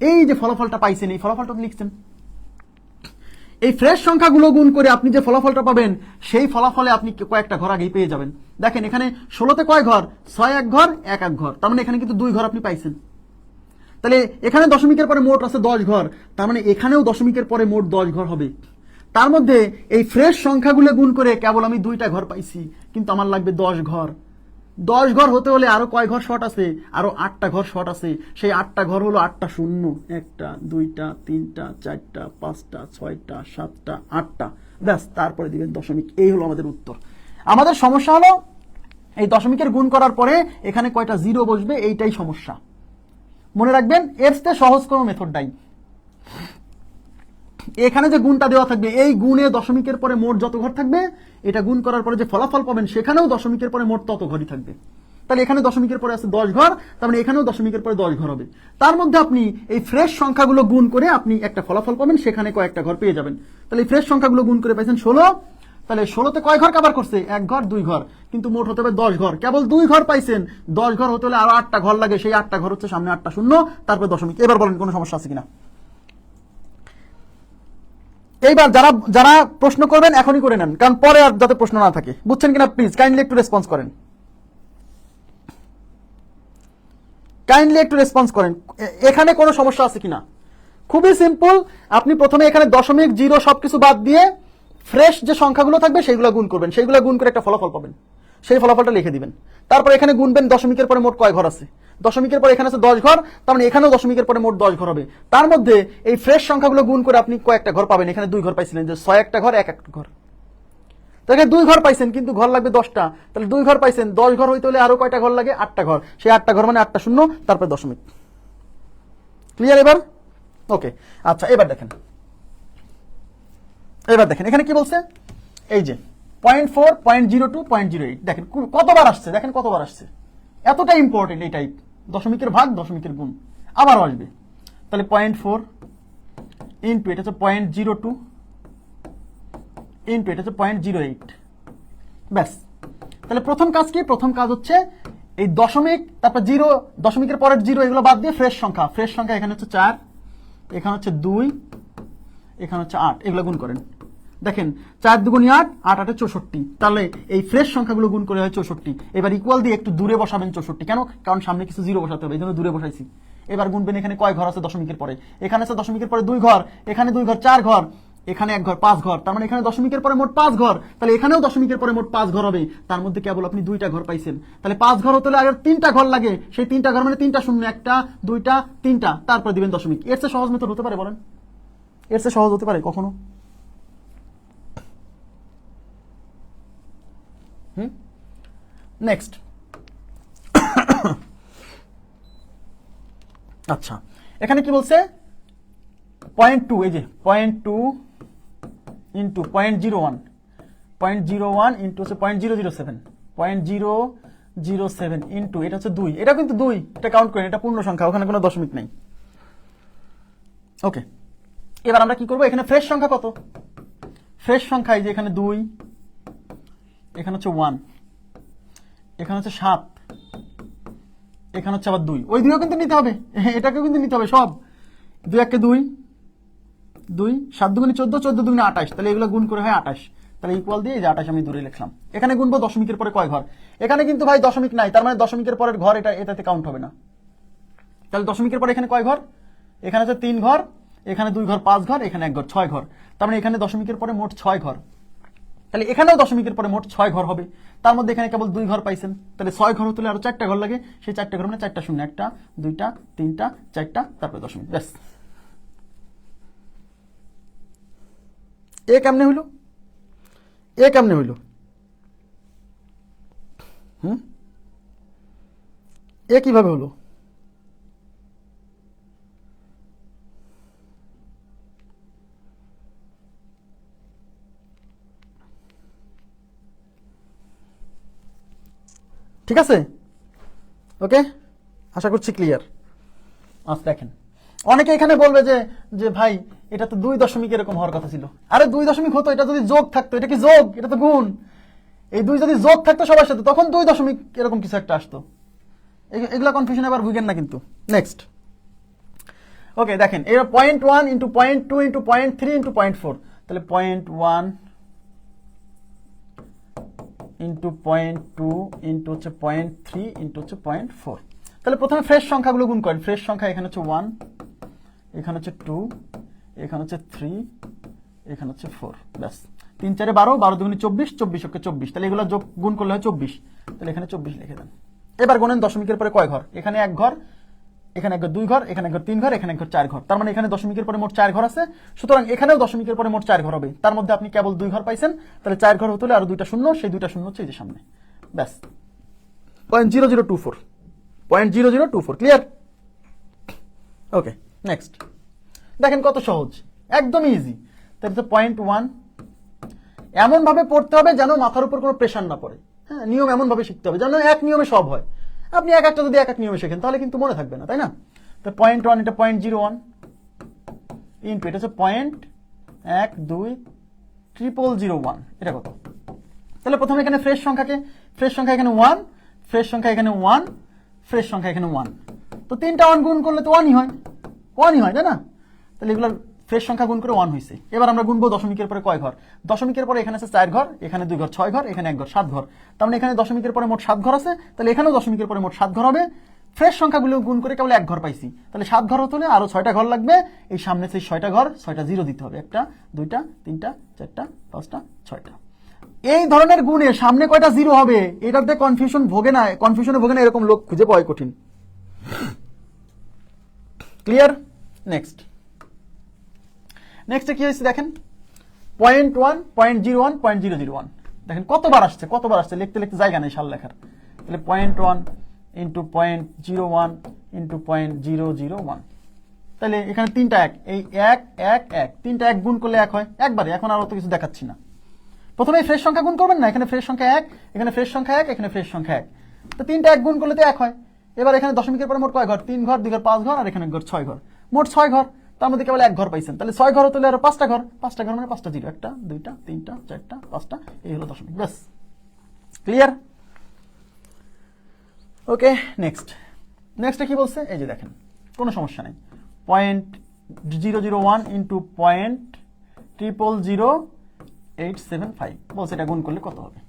এই যে ফলাফলটা পাইছেন, এই ফলাফলটা লিখছেন। এই ফ্রেশ সংখ্যাগুলো গুণ করে আপনি যে ফলাফলটা পাবেন সেই ফলাফলে আপনি কয়েকটা ঘর আগেই পেয়ে যাবেন। দেখেন এখানে 16তে কয় ঘর? 6 1 ঘর 1 1 ঘর, তার মানে এখানে কিন্তু 2 ঘর আপনি পাইছেন। তাহলে এখানে দশমিকের পরে মোট আছে 10 ঘর, তার মানে এখানেও দশমিকের পরে মোট 10 ঘর হবে। তার মধ্যে এই ফ্রেশ সংখ্যাগুলো গুণ করে কেবল আমি 2টা ঘর পাইছি, কিন্তু আমার লাগবে 10 ঘর। 10 ঘর হতে হলে আরো কয় ঘর শর্ট আছে? আরো 8টা ঘর শর্ট আছে। সেই 8টা ঘর হলো 8টা শূন্য, 1টা 2টা 3টা 4টা 5টা 6টা 7টা 8টা, ব্যাস, তারপরে দিবেন দশমিক। এই হলো আমাদের উত্তর। আমাদের সমস্যা হলো এই দশমিকের গুণ করার পরে এখানে কয়টা জিরো বসবে, এইটাই সমস্যা। মনে রাখবেন এর চেয়ে সহজ কোনো মেথড নাই। এখানে যে গুণটা দেওয়া থাকবে, এই গুণে দশমিকের পরে মোট যত ঘর থাকবে, এটা গুণ করার পরে যে ফলাফল পাবেন সেখানেও দশমিকের পরে মোট তত ঘরই থাকবে। তাহলে এখানে দশমিকের পরে আছে 10 ঘর, তার মানে এখানেও দশমিকের পরে 10 ঘর হবে। তার মধ্যে আপনি এই ফ্রেশ সংখ্যাগুলো গুণ করে আপনি একটা ফলাফল পাবেন, সেখানে কয়েকটা ঘর পেয়ে যাবেন। তাহলে এই ফ্রেশ সংখ্যাগুলো গুণ করে পাইছেন 16। তাহলে 16তে কয় ঘর কভার করছে? 1 ঘর 2 ঘর, কিন্তু মোট হতে হবে 10 ঘর। কেবল 2 ঘর পাইছেন, 10 ঘর হতে হলে আরো 8টা ঘর লাগে। সেই 8টা ঘর হচ্ছে সামনে 8টা শূন্য, তারপরে দশমিক। এবার বলেন কোনো সমস্যা আছে কিনা? এইবার যারা যারা প্রশ্ন করবেন এখনই করে নেন, কারণ পরে আর যাতে প্রশ্ন না থাকে। বুঝছেন কিনা প্লিজ কাইন্ডলি একটু রেসপন্স করেন, কাইন্ডলি একটু রেসপন্স করেন। এখানে কোনো সমস্যা আছে কিনা? খুবই সিম্পল। আপনি প্রথমে এখানে দশমিক, জিরো সবকিছু বাদ দিয়ে ফ্রেশ যে সংখ্যাগুলো থাকবে সেগুলো গুণ করবেন, সেইগুলো গুণ করে একটা ফলাফল পাবেন, সেই ফলাফলটা লিখে দিবেন। তারপর এখানে গুনবেন দশমিকের পরে মোট কয় ঘর আছে। দশমিকের পরে এখানে আছে 10 ঘর, তার মানে এখানেও দশমিকের পরে মোট 10 ঘর হবে। তার মধ্যে এই ফ্রেশ সংখ্যাগুলো গুণ করে আপনি কয়েকটা ঘর পাবেন। এখানে 2 ঘর পাইছিলেন, যে 6 একটা ঘর 1 একটা ঘর। তো এখানে 2 ঘর পাইছেন, কিন্তু ঘর লাগবে 10টা। তাহলে 2 ঘর পাইছেন, 10 ঘর হইতে হলে আরো কয়টা ঘর লাগে? 8টা ঘর। সেই 8টা ঘর মানে 8টা শূন্য, তারপরে দশমিক। ক্লিয়ার এবার? ওকে, আচ্ছা এবার দেখেন, এখানে কি বলছে? এই যে 0.4, 0.02, 0.08, দেখেন কতবার আসছে, দেখেন কতবার আসছে। এতটা ইম্পর্টেন্ট এই টাইপ, দশমিকের ভাগ দশমিকের গুণ আবারও আসবে। তাহলে 0.4 ইন্টু এটা হচ্ছে 0.02 ইন্টু এটা হচ্ছে 0.08, ব্যাস। তাহলে প্রথম কাজ কি? প্রথম কাজ হচ্ছে এই দশমিক, তারপর জিরো, দশমিকের পরের জিরো, এগুলো বাদ দিয়ে ফ্রেশ সংখ্যা। ফ্রেশ সংখ্যা এখানে হচ্ছে 4, এখানে হচ্ছে 2, এখানে হচ্ছে 8, এগুলো গুণ করেন। দেখেন 4 দুগুণে 8, 8 8 64। তাহলে এই ফ্রেশ সংখ্যাগুলো গুণ করে হয় 64। এবার ইকুয়াল দিয়ে একটু দূরে বসাবেন 64। কেন? কারণ সামনে কিছু জিরো বসাতে হবে, এই জন্য দূরে বসাইছি। এবার গুনবেন এখানে কয় ঘর আছে দশমিকের পরে। এখানে আছে দশমিকের পরে 2 ঘর, এখানে 2 ঘর 4 ঘর, এখানে 1 ঘর 5 ঘর, তার মানে এখানে দশমিকের পরে মোট 5 ঘর। তাহলে এখানেও দশমিকের পরে মোট 5 ঘর হবে। তার মধ্যে কেবল আপনি 2টা ঘর পাইছেন। তাহলে 5 ঘর হতে হলে আগে 3টা ঘর লাগে। সেই 3টা ঘর মানে 3টা শূন্য, 1টা 2টা 3টা, তারপর দিবেন দশমিক। এর চেয়ে সহজ মেথড হতে পারে? বলেন, এর চেয়ে সহজ হতে পারে কখনো? নেক্সট। আচ্ছা, এখানে কি বলছে? 0.2, এই যে 0.2 ইন্টু 0.01, 0.01 ইন্টু হচ্ছে 0.007, 0.007 ইন্টু এটা হচ্ছে 2, এটা কিন্তু 2, এটা কাউন্ট করেন, এটা পূর্ণ সংখ্যা, ওখানে কোনো দশমিক নেই। ওকে, এবার আমরা কি করবো? এখানে ফ্রেশ সংখ্যা কত? ফ্রেশ সংখ্যা এই যে এখানে 2, এখানে হচ্ছে 1, এখানে হচ্ছে 7, এখানে হচ্ছে আবার 2, ওই 2ও কিন্তু নিতে হবে, এটাকেও কিন্তু নিতে হবে সব। 2 1 2, 2 7 দুগুণে 14, 14 দুগুণে 28, তাহলে এগুলো গুণ করে হয় 28। তাহলে ইকুয়াল দিয়ে এই যে 28 আমি দূরে লিখলাম। এখানে গুনবো দশমিকের পরে কয় ঘর। এখানে কিন্তু ভাই দশমিক নাই, তার মানে দশমিকের পরের ঘর এটাতে কাউন্ট হবে না। তাহলে দশমিকের পরে এখানে কয় ঘর? এখানে হচ্ছে 3 ঘর, এখানে 2 ঘর 5 ঘর, এখানে 1 ঘর 6 ঘর, তার মানে এখানে দশমিকের পরে মোট 6 ঘর। তাহলে এখানেও দশমিকের পরে মোট 6 ঘর হবে। তার মধ্যে এখানে কেবল 2 ঘর পাইছেন, তাহলে 6 ঘর হতে আরো 4টা ঘর লাগে। সেই 4টা ঘর মানে 4টা শূন্য, 1টা 2টা 3টা 4টা, তারপরে দশমিক, ব্যাস। এ কেমনে হইল? এ কেমনে হইল? এ কিভাবে হলো? ঠিক আছে, ওকে, আশা করছি ক্লিয়ার। আচ্ছা দেখেন, অনেকে এখানে বলবে যে যে ভাই এটা তো 2 দশমিক এরকম হওয়ার কথা ছিল। আরে 2 দশমিক হতো, এটা যদি যোগ থাকতো। এটা কি যোগ? এটা তো গুণ। এই 2 যদি যোগ থাকতো সবার সাথে, তখন 2 দশমিক এরকম কিছু একটা আসতো। এগুলা কনফিউশন আবার ভুগেন না কিন্তু। নেক্সট, ওকে দেখেন, এবার 0.1 ইন্টু 0.2 ইন্টু 0.3 ইন্টু 0.4, তাহলে 0.1 ইন্টু 0.2 ইন্টু হচ্ছে 0.3 ইন্টু হচ্ছে 0.4। তাহলে প্রথমে ফ্রেশ সংখ্যাগুলো গুণ করেন। ফ্রেশ সংখ্যা এখানে হচ্ছে 1, এখানে হচ্ছে 2, এখানে হচ্ছে 3, এখানে হচ্ছে 4, ব্যাস। 3 4 12, 12 দুগুণে 24, 24 ওকে 24, তাহলে এগুলো যোগ গুণ করলে হয় 24, তাহলে এখানে 24 লিখে দেন। এবার গুণেন দশমিকের পরে কয় ঘর, এখানে 1 ঘর, এখানে 1 ঘর 2 ঘর, এখানে 1 ঘর 3 ঘর, এখানে 1 ঘর 4 ঘর, তার মানে এখানে দশমিকের পরে মোট 4 ঘর আছে, সুতরাং এখানেও দশমিকের পরে মোট 4 ঘর হবে, তার মধ্যে আপনি কেবল 2 ঘর পাইছেন, তাহলে 4 ঘর হতে হলে আরো 2টা শূন্য, সেই 2টা শূন্য হচ্ছে এই যে সামনে, ব্যাস 0.0024, 0.0024, ক্লিয়ার? ওকে, নেক্সট দেখেন কত সহজ, একদম ইজি। তাহলে 0.1 এমন ভাবে পড়তে হবে যেন মাথার উপর কোনো প্রেশার না পড়ে, হ্যাঁ, নিয়ম এমন ভাবে শিখতে হবে যেন এক নিয়মে সব হয়। আপনি এক একটা যদি এক এক নিয়মে শেখেন তাহলে কিন্তু মনে থাকবে না, তাই না? তো 0.1 এটা 0.01 ইন্টু এটা হচ্ছে 0.12001, এটা কত? তাহলে প্রথমে এখানে ফ্রেশ সংখ্যা এখানে 1, ফ্রেশ সংখ্যা এখানে 1, ফ্রেশ সংখ্যা এখানে 1, তো 3টা 1 গুণ করলে তো 1ই হয়, তাই না? তাহলে এগুলো ফ্রেশ সংখ্যা গুণ করে 1 হয়েছে। এবার আমরা গুনবো দশমিকের পরে কয় ঘর, দশমিকের পরে এখানে আছে 4 ঘর, এখানে 2 ঘর 6 ঘর, এখানে 1 ঘর 7 ঘর, তার মানে এখানে দশমিকের পরে মোট 7 ঘর আছে, তাহলে এখানেও দশমিকের পরে মোট 7 ঘর হবে। ফ্রেশ সংখ্যাগুলো গুণ করে কেবল 1 ঘর পাইছি, তাহলে 7 ঘর হতে হলে আরো 6টা ঘর লাগবে, এই সামনে সেই 6টা ঘর 6টা জিরো দিতে হবে, 1টা 2টা 3টা 4টা 5টা 6টা। এই ধরনের গুণে সামনে কয়টা জিরো হবে এটাতে কনফিউশনে ভোগে না, এরকম লোক খুঁজে পাওয়া কঠিন। ক্লিয়ার? নেক্সট কি হয়েছে দেখেন, 0.1, 0.01, 0.001, দেখেন কতবার আসছে, লিখতে জায়গা নেই সাল লেখার। তাহলে 0.1 ইন্টু 0.01 ইন্টু 0.001, তাহলে এখানে 3টা 1, এই 1 1 1, 3টা 1 গুণ করলে 1 হয় একবারে, এখন আর অত কিছু দেখাচ্ছি না। প্রথমে ফ্রেশ সংখ্যা গুণ করবেন না, এখানে ফ্রেশ সংখ্যা 1, এখানে ফ্রেশ সংখ্যা 1, এখানে ফ্রেশ সংখ্যা 1, তো 3টা 1 গুণ করলে তো 1 হয়। এবার এখানে দশমিকের পরে মোট কয় ঘর, 3 ঘর 2 ঘর 5 ঘর, আর এখানে 1 ঘর 6 ঘর, মোট 6 ঘর, তার মধ্যে কেবল 1 ঘর পাইছেন, তাহলে 6 ঘর হতে হলে আরো 5টা ঘর, 5টা ঘর মানে 5টা জিরো, 1টা 2টা 3টা 4টা 5টা, এই হলো দশমিক, ব্যাস। ক্লিয়ার? ওকে, নেক্সট কি বলছে, এই যে দেখেন কোনো সমস্যা নেই, 0.001 ইন্টু 0.000875 বলছে, এটা গুণ করলে কত হবে?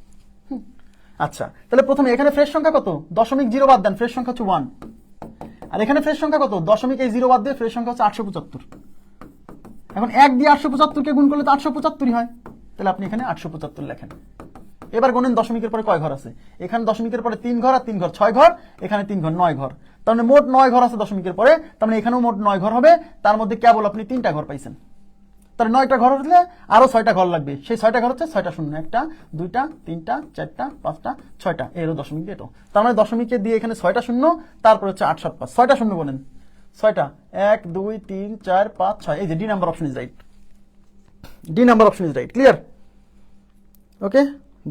আচ্ছা, তাহলে প্রথমে এখানে ফ্রেশ সংখ্যা কত, দশমিক 0 বাদ দেন, ফ্রেশ সংখ্যা হচ্ছে 1, আর এখানে ফ্রেশ সংখ্যা কত, দশমিক এই 0 বাদ দিয়ে ফ্রেশ সংখ্যা হচ্ছে 875। এখন 1 দিয়ে 875 কে গুণ করলে তো 875ই হয়, তাহলে আপনি এখানে 875 লেখেন। এবার গুনেন দশমিকের পরে কয় ঘর আছে, এখানে দশমিকের পরে 3 ঘর, আর 3 ঘর 6 ঘর, এখানে 3 ঘর 9 ঘর, তার মানে মোট 9 ঘর আছে দশমিকের পরে, তার মানে এখানেও মোট 9 ঘর হবে, তার মধ্যে কেবল আপনি 3টা ঘর পাইছেন, তাহলে 9টা ঘর হলে আরো 6টা ঘর লাগবে, সেই 6টা ঘর হচ্ছে 6টা শূন্য, 1টা 2টা 3টা 4টা 5টা 6টা, এই হলো দশমিক দিয়ে, তার মানে দশমিকে দিয়ে এখানে 6টা শূন্য, তারপর হচ্ছে 8 7 5, 6টা শূন্য বলেন, 6টা 1 2 3 4 5 6, এই যে D number option is right, clear? Okay,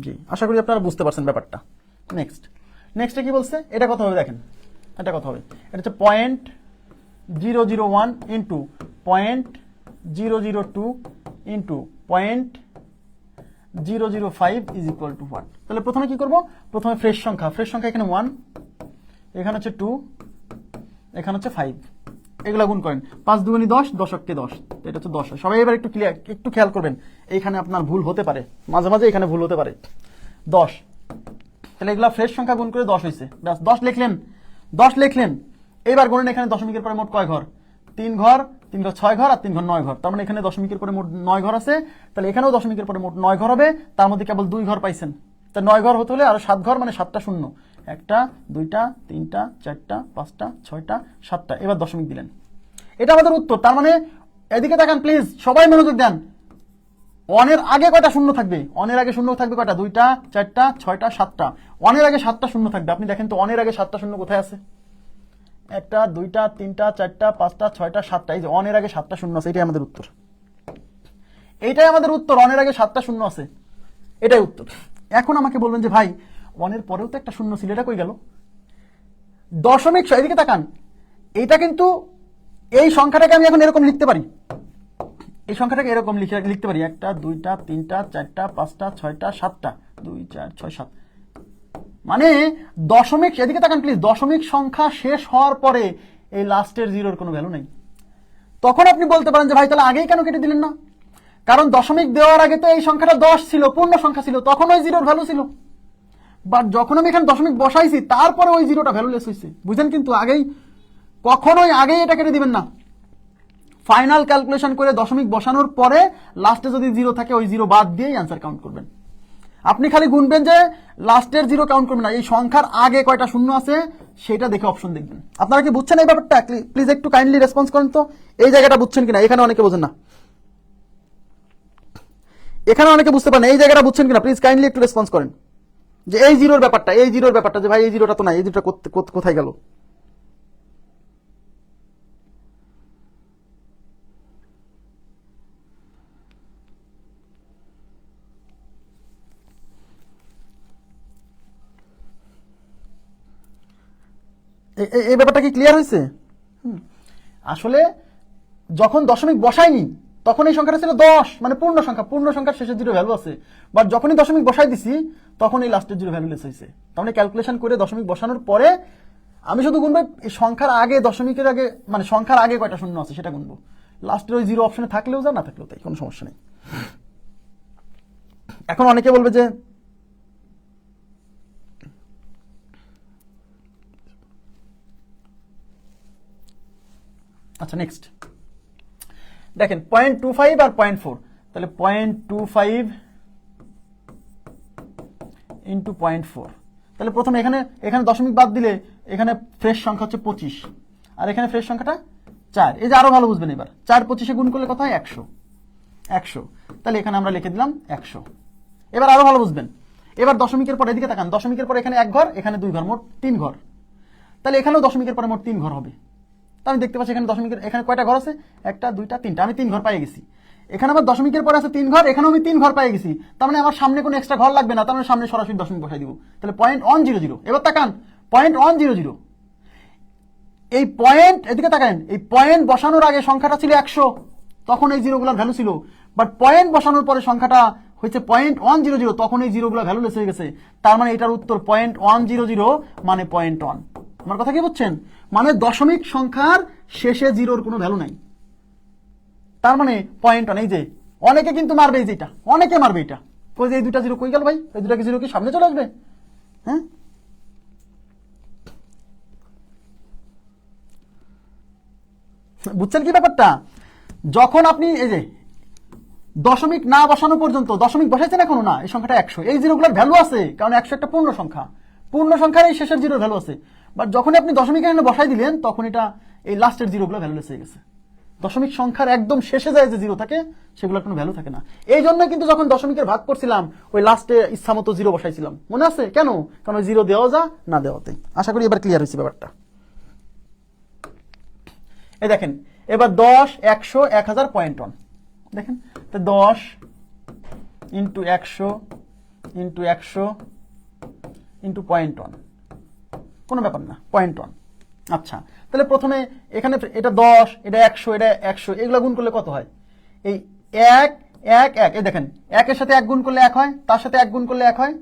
জি, আশা করি আপনারা বুঝতে পারছেন ব্যাপারটা। নেক্সট কি বলছে, এটা কত হবে দেখেন, এটা হচ্ছে 0.001 into 0.002 into 0.005 is equal to 1। তাহলে প্রথমে কি করব, প্রথমে ফ্রেশ সংখ্যা এখানে 1, এখানে হচ্ছে 2, এখানে হচ্ছে 5, এগুলা গুণ করেন, 5 দুগুণে 10, 10 অক্ষে 10, এটা হচ্ছে 10 হয়। সবাই এবার একটু খেয়াল করবেন, এইখানে আপনার ভুল হতে পারে, মাঝে এখানে ভুল হতে পারে। 10, তাহলে এগুলা ফ্রেশ সংখ্যা গুণ করে 10 হয়েছে, ব্যাস 10 লিখলেন। এবার গুণেন এখানে দশমিকের পরে মোট কয় ঘর, 3 ঘর 6 ঘর, আর 3 ঘর 9 ঘর, তার মানে এখানে দশমিকের পরে মোট 9 ঘর আছে, তাহলে এখানেও দশমিকের পরে মোট 9 ঘর হবে, তার মধ্যে কেবল 2 ঘর পাইছেন, তা 9 ঘর হতে হলে আরো 7 ঘর, মানে 7টা শূন্য, 1টা 2টা 3টা 4টা 5টা 6টা 7টা, এবার দশমিক দিলেন, এটা আমাদের উত্তর। তার মানে এদিকে তাকান প্লিজ, সবাই মনোযোগ দেন, 1 এর আগে কয়টা শূন্য থাকবে, 1 এর আগে শূন্য থাকবে কয়টা, 2টা 4টা 6টা 7টা, 1 এর আগে 7টা শূন্য থাকবে, আপনি দেখেন তো 1 এর আগে 7টা শূন্য কোথায় আছে, 1টা 2টা 3টা 4টা 5টা 6টা 7টা, এই যে 1 এর আগে 7টা শূন্য আছে, এটাই আমাদের উত্তর, 1 এর আগে 7টা শূন্য আছে, এটাই উত্তর। এখন আমাকে বলবেন যে ভাই 1 এর পরেও তো একটা শূন্য ছিল, এটা কই গেল, দশমিক, এদিকে তাকান, এইটা কিন্তু এই সংখ্যাটাকে আমি এখন এরকম লিখতে পারি, এই সংখ্যাটাকে এরকম লিখতে পারি, 1টা 2টা 3টা 4টা 5টা 6টা 7টা, 2 4 6 7, মানে দশমিক, এদিকে তাকান প্লিজ, দশমিক সংখ্যা শেষ হওয়ার পরে এই লাস্টের জিরোর কোনো ভ্যালু নেই। তখন আপনি বলতে পারেন যে ভাই তাহলে আগেই কেন কেটে দিলেন না, কারণ দশমিক দেওয়ার আগে তো এই সংখ্যাটা 10 ছিল, পূর্ণ সংখ্যা ছিল, তখন ওই জিরোর ভ্যালু ছিল, বাট যখন আমি এখানে দশমিক বসাইছি তারপরে ওই জিরোটা ভ্যালুলেস হয়েছে, বুঝেন? কিন্তু কখনোই আগেই এটা কেটে দিবেন না, ফাইনাল ক্যালকুলেশন করে দশমিক বসানোর পরে লাস্টে যদি জিরো থাকে ওই জিরো বাদ দিয়েই অ্যান্সার কাউন্ট করবেন। আপনি খালি গুনবেন যে লাস্টের জিরো কাউন্ট করবেন না, এই সংখ্যার আগে কয়টা শূন্য আছে সেটা দেখে অপশন দেখবেন। আপনারা কি বুঝছেন এই ব্যাপারটা? প্লিজ একটু কাইন্ডলি রেসপন্স করেন তো, এই জায়গাটা বুঝছেন কিনা? এখানে অনেকে বোঝেন না, এখানে অনেকে বুঝতে পারেন, এই জায়গাটা বুঝছেন কিনা? প্লিজ কাইন্ডলি একটু রেসপন্স করেন যে এই জিরোর ব্যাপারটা, এই জিরোর ব্যাপারটা, যে ভাই এই জিরোটা তো নাই, এই জিরোটা কোথায় গেল? এই ব্যাপারটা কি ক্লিয়ার হয়েছে? আসলে যখন দশমিক বসাইনি তখন এই সংখ্যাটা ছিল 10, মানে পূর্ণ সংখ্যা, পূর্ণ সংখ্যার শেষে জিরো ভ্যালু আছে। বাট যখনই দশমিক বসাই দিছি তখন এই লাস্টের জিরো ভ্যালু লেস হয়েছে। তার মানে ক্যালকুলেশন করে দশমিক বসানোর পরে আমি শুধু গুনবো এই সংখ্যার আগে, দশমিকের আগে, মানে সংখ্যার আগে কয়টা শূন্য আছে সেটা গুনবো। লাস্টের ওই জিরো অপশনে থাকলেও যা, না থাকলেও তাই, কোনো সমস্যা নেই। এখন অনেকে বলবে যে আচ্ছা নেক্সট দেখেন 0.25 আর 0.4, তাহলে 0.25 ইন্টু 0.4, তাহলে প্রথমে এখানে দশমিক বাদ দিলে এখানে ফ্রেশ সংখ্যা হচ্ছে 25, আর এখানে ফ্রেশ সংখ্যাটা 4। এই যে আরো ভালো বুঝবেন এবার, 4 25-এ গুণ করলে কত হয়? 100। তাহলে এখানে আমরা লিখে দিলাম 100। এবার আরো ভালো বুঝবেন, এবার দশমিকের পর এদিকে তাকান, দশমিকের পর এখানে 1 ঘর, এখানে 2 ঘর, মোট 3 ঘর। তাহলে এখানেও দশমিকের পরে মোট 3 ঘর হবে। তা আমি দেখতে পাচ্ছি এখানে দশমিকের এখানে কয়টা ঘর আছে? 1টা 2টা 3টা, আমি 3 ঘর পেয়ে গেছি। এখানে আবার দশমিকের পরে আছে 3 ঘর, এখানেও আমি 3 ঘর পেয়ে গেছি। তার মানে আমার সামনে কোনো এক্সট্রা ঘর লাগবে না, তার মানে সামনে সরাসরি দশমিক বসাই দিব। তাহলে 0.100। এবার তাকান 0.100, এই পয়েন্ট এদিকে তাকান, এই পয়েন্ট বসানোর আগে সংখ্যাটা ছিল 100, তখন এই জিরোগুলোর ভ্যালু ছিল। বাট পয়েন্ট বসানোর পরে সংখ্যাটা হচ্ছে 0.100, তখন এই জিরোগুলো ভ্যালু লেস হয়ে গেছে। তার মানে এটার উত্তর 0.100 মানে 0.1। আমার কথা কি বুঝছেন? মানে দশমিক সংখ্যার শেষে জিরোর কোনো ভ্যালু নাই, তার মানে 0.1। এই যে অনেকে কিন্তু মারবে, এই যেটা অনেকে মারবে, এটা কই যে এই দুটা জিরো কই গেল ভাই? এই দুটা কি জিরো কি সামনে চলে আসবে? হ্যাঁ, বুঝছেন কি ব্যাপারটা? যখন আপনি এই যে দশমিক না বসানো পর্যন্ত, দশমিক বসাইছেন এখনো না, এই সংখ্যাটা 100, এই জিরোগুলোর ভ্যালু আছে, কারণ 100 একটা পূর্ণ সংখ্যা, পূর্ণ সংখ্যার এই শেষের জিরোর ভ্যালু আছে। বাট যখন আপনি দশমিক এখানে বসাই দিলেন তখন এটা এই লাস্টের জিরোগুলো ভ্যালুলেস হয়ে গেছে। দশমিক সংখ্যার একদম শেষে যায় যে জিরো থাকে সেগুলোর কোনো ভ্যালু থাকে না। এই জন্য কিন্তু যখন দশমিকের ভাগ করছিলাম ওই লাস্টে ইচ্ছা মতো জিরো বসাইছিলাম, মনে আছে কেন? কারণ ওই জিরো দেওয়া যা না দেওয়াতে। আশা করি এবার ক্লিয়ার হয়েছে ব্যাপারটা। এই দেখেন এবার 10, 100, 1000, 0.1 দেখেন, তো 10 ইন্টু 100 ইন্টু 100 ইন্টু 0.1, কোনো ব্যাপার না, 0.1। আচ্ছা, তাহলে প্রথমে এখানে এটা 10, এটা 100, এটা 100, এগুলো গুণ করলে কত হয়? এই 1 1 1, এই দেখেন 1 এর সাথে 1 গুণ করলে 1 হয়, তার সাথে 1 গুণ করলে 1 হয়,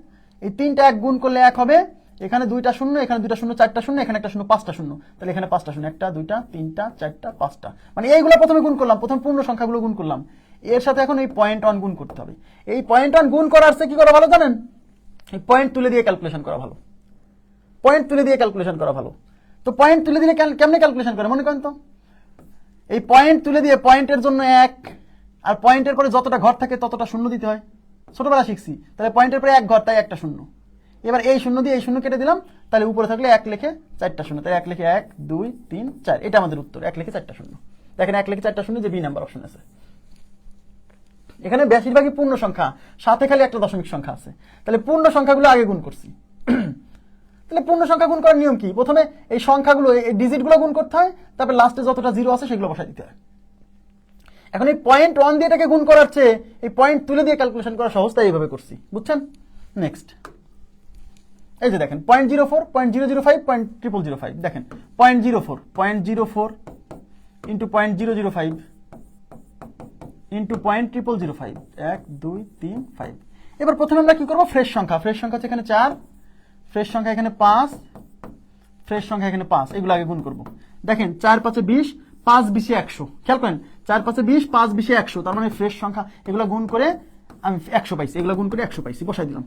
এই 3টা 1 গুণ করলে 1 হবে, এখানে 2টা শূন্য, এখানে 2টা শূন্য, 4টা শূন্য, এখানে একটা শূন্য, 5টা শূন্য, তাহলে এখানে 5টা শূন্য, 1টা 2টা 3টা 4টা 5টা, মানে এইগুলো প্রথমে গুণ করলাম, প্রথম পূর্ণ সংখ্যাগুলো গুণ করলাম, এর সাথে এখন এই 0.1 গুণ করতে হবে। এই 0.1 গুণ করার চেয়ে কি করা ভালো জানেন? এই পয়েন্ট তুলে দিয়ে ক্যালকুলেশন করা ভালো, পয়েন্ট তুলে দিয়ে ক্যালকুলেশন করা ভালো। তো পয়েন্ট তুলে দিলে কেমনে ক্যালকুলেশন করে মনে করেন তো? এই পয়েন্ট তুলে দিয়ে পয়েন্টের জন্য 1, আর পয়েন্টের পরে যতটা ঘর থাকে ততটা শূন্য দিতে হয়, ছোটবেলা শিখছি। তাহলে পয়েন্টের পরে 1 ঘর, তাই একটা শূন্য। এবার এই শূন্য দিয়ে এই শূন্য কেটে দিলাম, তাহলে উপরে থাকলে 1 লিখে 4টা শূন্য, তাই 1 লিখে 1 2 3 4, এটা আমাদের উত্তর। 1 লিখে 4টা শূন্য, দেখেন 1 লিখে 4টা শূন্য যে বি নাম্বার অপশন আছে। এখানে বেশিরভাগই পূর্ণ সংখ্যা, সাথে খালি একটা দশমিক সংখ্যা আছে, তাহলে পূর্ণ সংখ্যাগুলো আগে গুণ করছি। তাহলে পূর্ণ সংখ্যা গুণ করার নিয়ম কি? প্রথমে এই সংখ্যাগুলো, এই ডিজিটগুলো গুণ করতে হয়, তারপর লাস্টে যতটা জিরো আছে সেগুলো বসাই দিতে হয়। এখন এই 0.1 দিয়ে এটাকে গুণ করার চেয়ে এই পয়েন্ট তুলে দিয়ে ক্যালকুলেশন করা সহজ, তাই এইভাবে করছি, বুঝছেন? নেক্সট এই যে দেখেন 0.04, 0.005, 0.0005, দেখেন 0.04 ইন্টু 0.005 ইন্টু 0.0005, 1 2 3 5। এবার প্রথমে আমরা কি করবো? ফ্রেশ সংখ্যা, ফ্রেশ সংখ্যা হচ্ছে এখানে 4, ফ্রেশ সংখ্যা এখানে 5, ফ্রেশ সংখ্যা এখানে 5, এগুলো আগে গুণ করবো। দেখেন 4 5 20, 5 20 100, খেয়াল করেন 4 5 20, 5 20 100, তার মানে ফ্রেশ সংখ্যা, এগুলো গুণ করে আমি 100 পাইছি, এগুলো গুণ করে 100 পাইছি, বসাই দিলাম।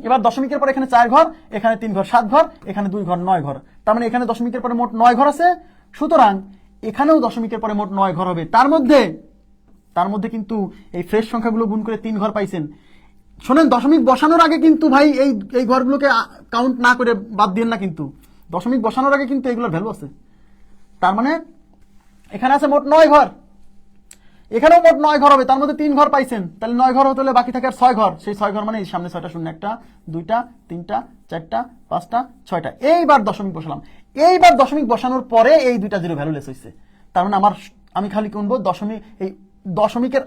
এবার দশমিকের পর এখানে 4 ঘর, এখানে 3 ঘর 7 ঘর, এখানে 2 ঘর 9 ঘর, তার মানে এখানে দশমিকের পরে মোট 9 ঘর আছে। সুতরাং এখানেও দশমিকের পরে মোট 9 ঘর হবে। তার মধ্যে কিন্তু এই ফ্রেশ সংখ্যাগুলো গুণ করে 3 ঘর পাইছেন। শোনেন, দশমিক বসানোর আগে কিন্তু ভাই এই ঘরগুলোকে কাউন্ট না করে বাদ দিন না, কিন্তু দশমিক বসানোর আগে কিন্তু এগুলোর ভ্যালু আছে। তার মানে এখানে আছে মোট 9 ঘর, এখানেও মোট 9 ঘর হবে, তার মধ্যে 3 ঘর পাইছেন, তাহলে 9 ঘর হতে হলে বাকি থাকে আর 6 ঘর। সেই 6 ঘর মানে এই সামনে 6টা শূন্য, 1টা 2টা 3টা 4টা 5টা 6টা। এইবার দশমিক বসালাম, এইবার দশমিক বসানোর পরে এই 2টা জিরো ভ্যালুলেস হয়েছে। তার মানে আমি খালি গুনবো দশমিকের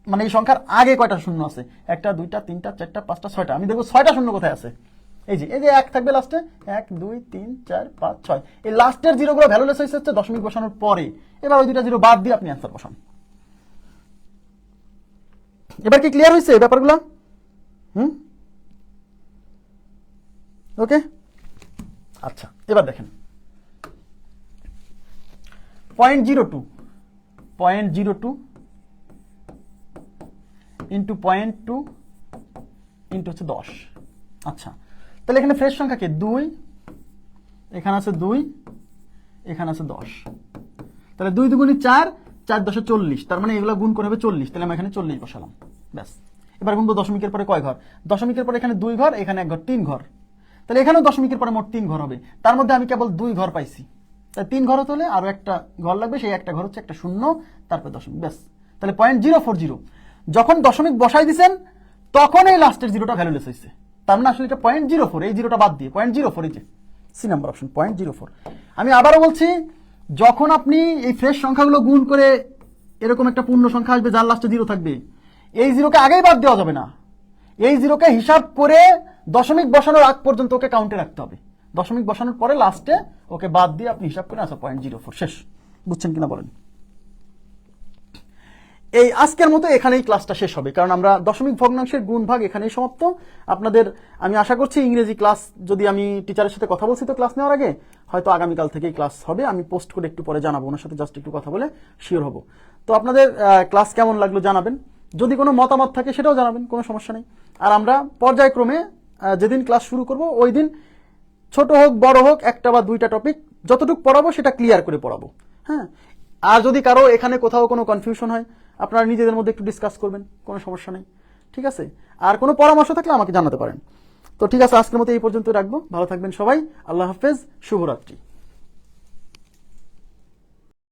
মানে এই সংখ্যার আগে কয়টা শূন্য আছে, 1টা 2টা 3টা 4টা 5টা 6টা। আমি দেখবো 6টা শূন্য কোথায় আছে। এই যে 1 থাকবে লাস্টে, 1 2 3 4 5 6। এই লাস্টের জিরোগুলো ভ্যালুলেস হচ্ছে দশমিক বসানোর পরে। এবার ওই 2টা জিরো বাদ দিয়ে আপনি অ্যান্সার বসান। এবার কি ক্লিয়ার হয়েছে ব্যাপারগুলো? ওকে, আচ্ছা এবার দেখেন 0.02 ইন্টু 0.2 ইন্টু হচ্ছে 10। আচ্ছা, তাহলে এখানে ফ্রেশ সংখ্যা কি 2, এখানে আছে 2, এখানে আছে 10। তাহলে 2 দুগুণে 4, 4 10 40। তার মানে এগুলো গুণ করে হবে 40। তাহলে আমি এখানে 40 বসালাম, ব্যাস। এবার গুনবো দশমিকের পরে কয় ঘর। দশমিকের পরে এখানে 2 ঘর, এখানে 1 ঘর, 3 ঘর। তাহলে এখানেও দশমিকের পরে মোট 3 ঘর হবে। তার মধ্যে আমি কেবল 2 ঘর পাইছি, তাই 3 ঘর হতে হলে আরো একটা ঘর লাগবে। সেই একটা ঘর হচ্ছে একটা শূন্য, তারপর দশমিক, ব্যাস। তাহলে 0.040 যখন দশমিক বসাই দিচ্ছেন তখন এই লাস্টের জিরোটা ভ্যালুলেস হয়েছে। তার মানে আসলে এটা 0.04, এই জিরোটা বাদ দিয়ে 0.04, এই যে সি নাম্বার অপশন 0.04। আমি আবারও বলছি, যখন আপনি এই ফ্রেশ সংখ্যাগুলো গুণ করে এরকম একটা পূর্ণ সংখ্যা আসবে যার লাস্টে জিরো থাকবে, এই জিরোকে আগেই বাদ দেওয়া যাবে না। এই জিরোকে হিসাব করে দশমিক বসানোর আগ পর্যন্ত ওকে কাউন্টে রাখতে হবে। দশমিক বসানোর পরে লাস্টে ওকে বাদ দিয়ে আপনি হিসাব করে আসা 0.04, শেষ। বুঝছেন কিনা বলেন? এই আজকের মতো এখানেই ক্লাসটা শেষ হবে, কারণ আমরা দশমিক ভগ্নাংশের গুণ ভাগ এখানেই সমাপ্ত। আপনাদের আমি আশা করছি ইংরেজি ক্লাস, যদি আমি টিচারের সাথে কথা বলছি তো ক্লাস নেওয়ার আগে, হয়তো আগামীকাল থেকেই ক্লাস হবে। আমি পোস্ট করে একটু পরে জানাবো, ওনার সাথে জাস্ট একটু কথা বলে শিওর হব। তো আপনাদের ক্লাস কেমন লাগলো জানাবেন, যদি কোনো মতামত থাকে সেটাও জানাবেন, কোনো সমস্যা নেই। আর আমরা পর্যায়ক্রমে যেদিন ক্লাস শুরু করব ওই দিন ছোট হোক বড় হোক, একটা বা দুইটা টপিক যতটুকু পড়াবো সেটা ক্লিয়ার করে পড়াবো। হ্যাঁ, আর যদি কারো এখানে কোথাও কোনো কনফিউশন হয় আপনারা নিজেদের মধ্যে একটু ডিসকাস করবেন, কোনো সমস্যা নেই, ঠিক আছে? আর কোনো পরামর্শ থাকলে আমাকে জানাতে পারেন। তো ঠিক আছে, আজকের মতো এই পর্যন্ত রাখবো। ভালো থাকবেন সবাই, আল্লাহ হাফেজ, শুভরাত্রি।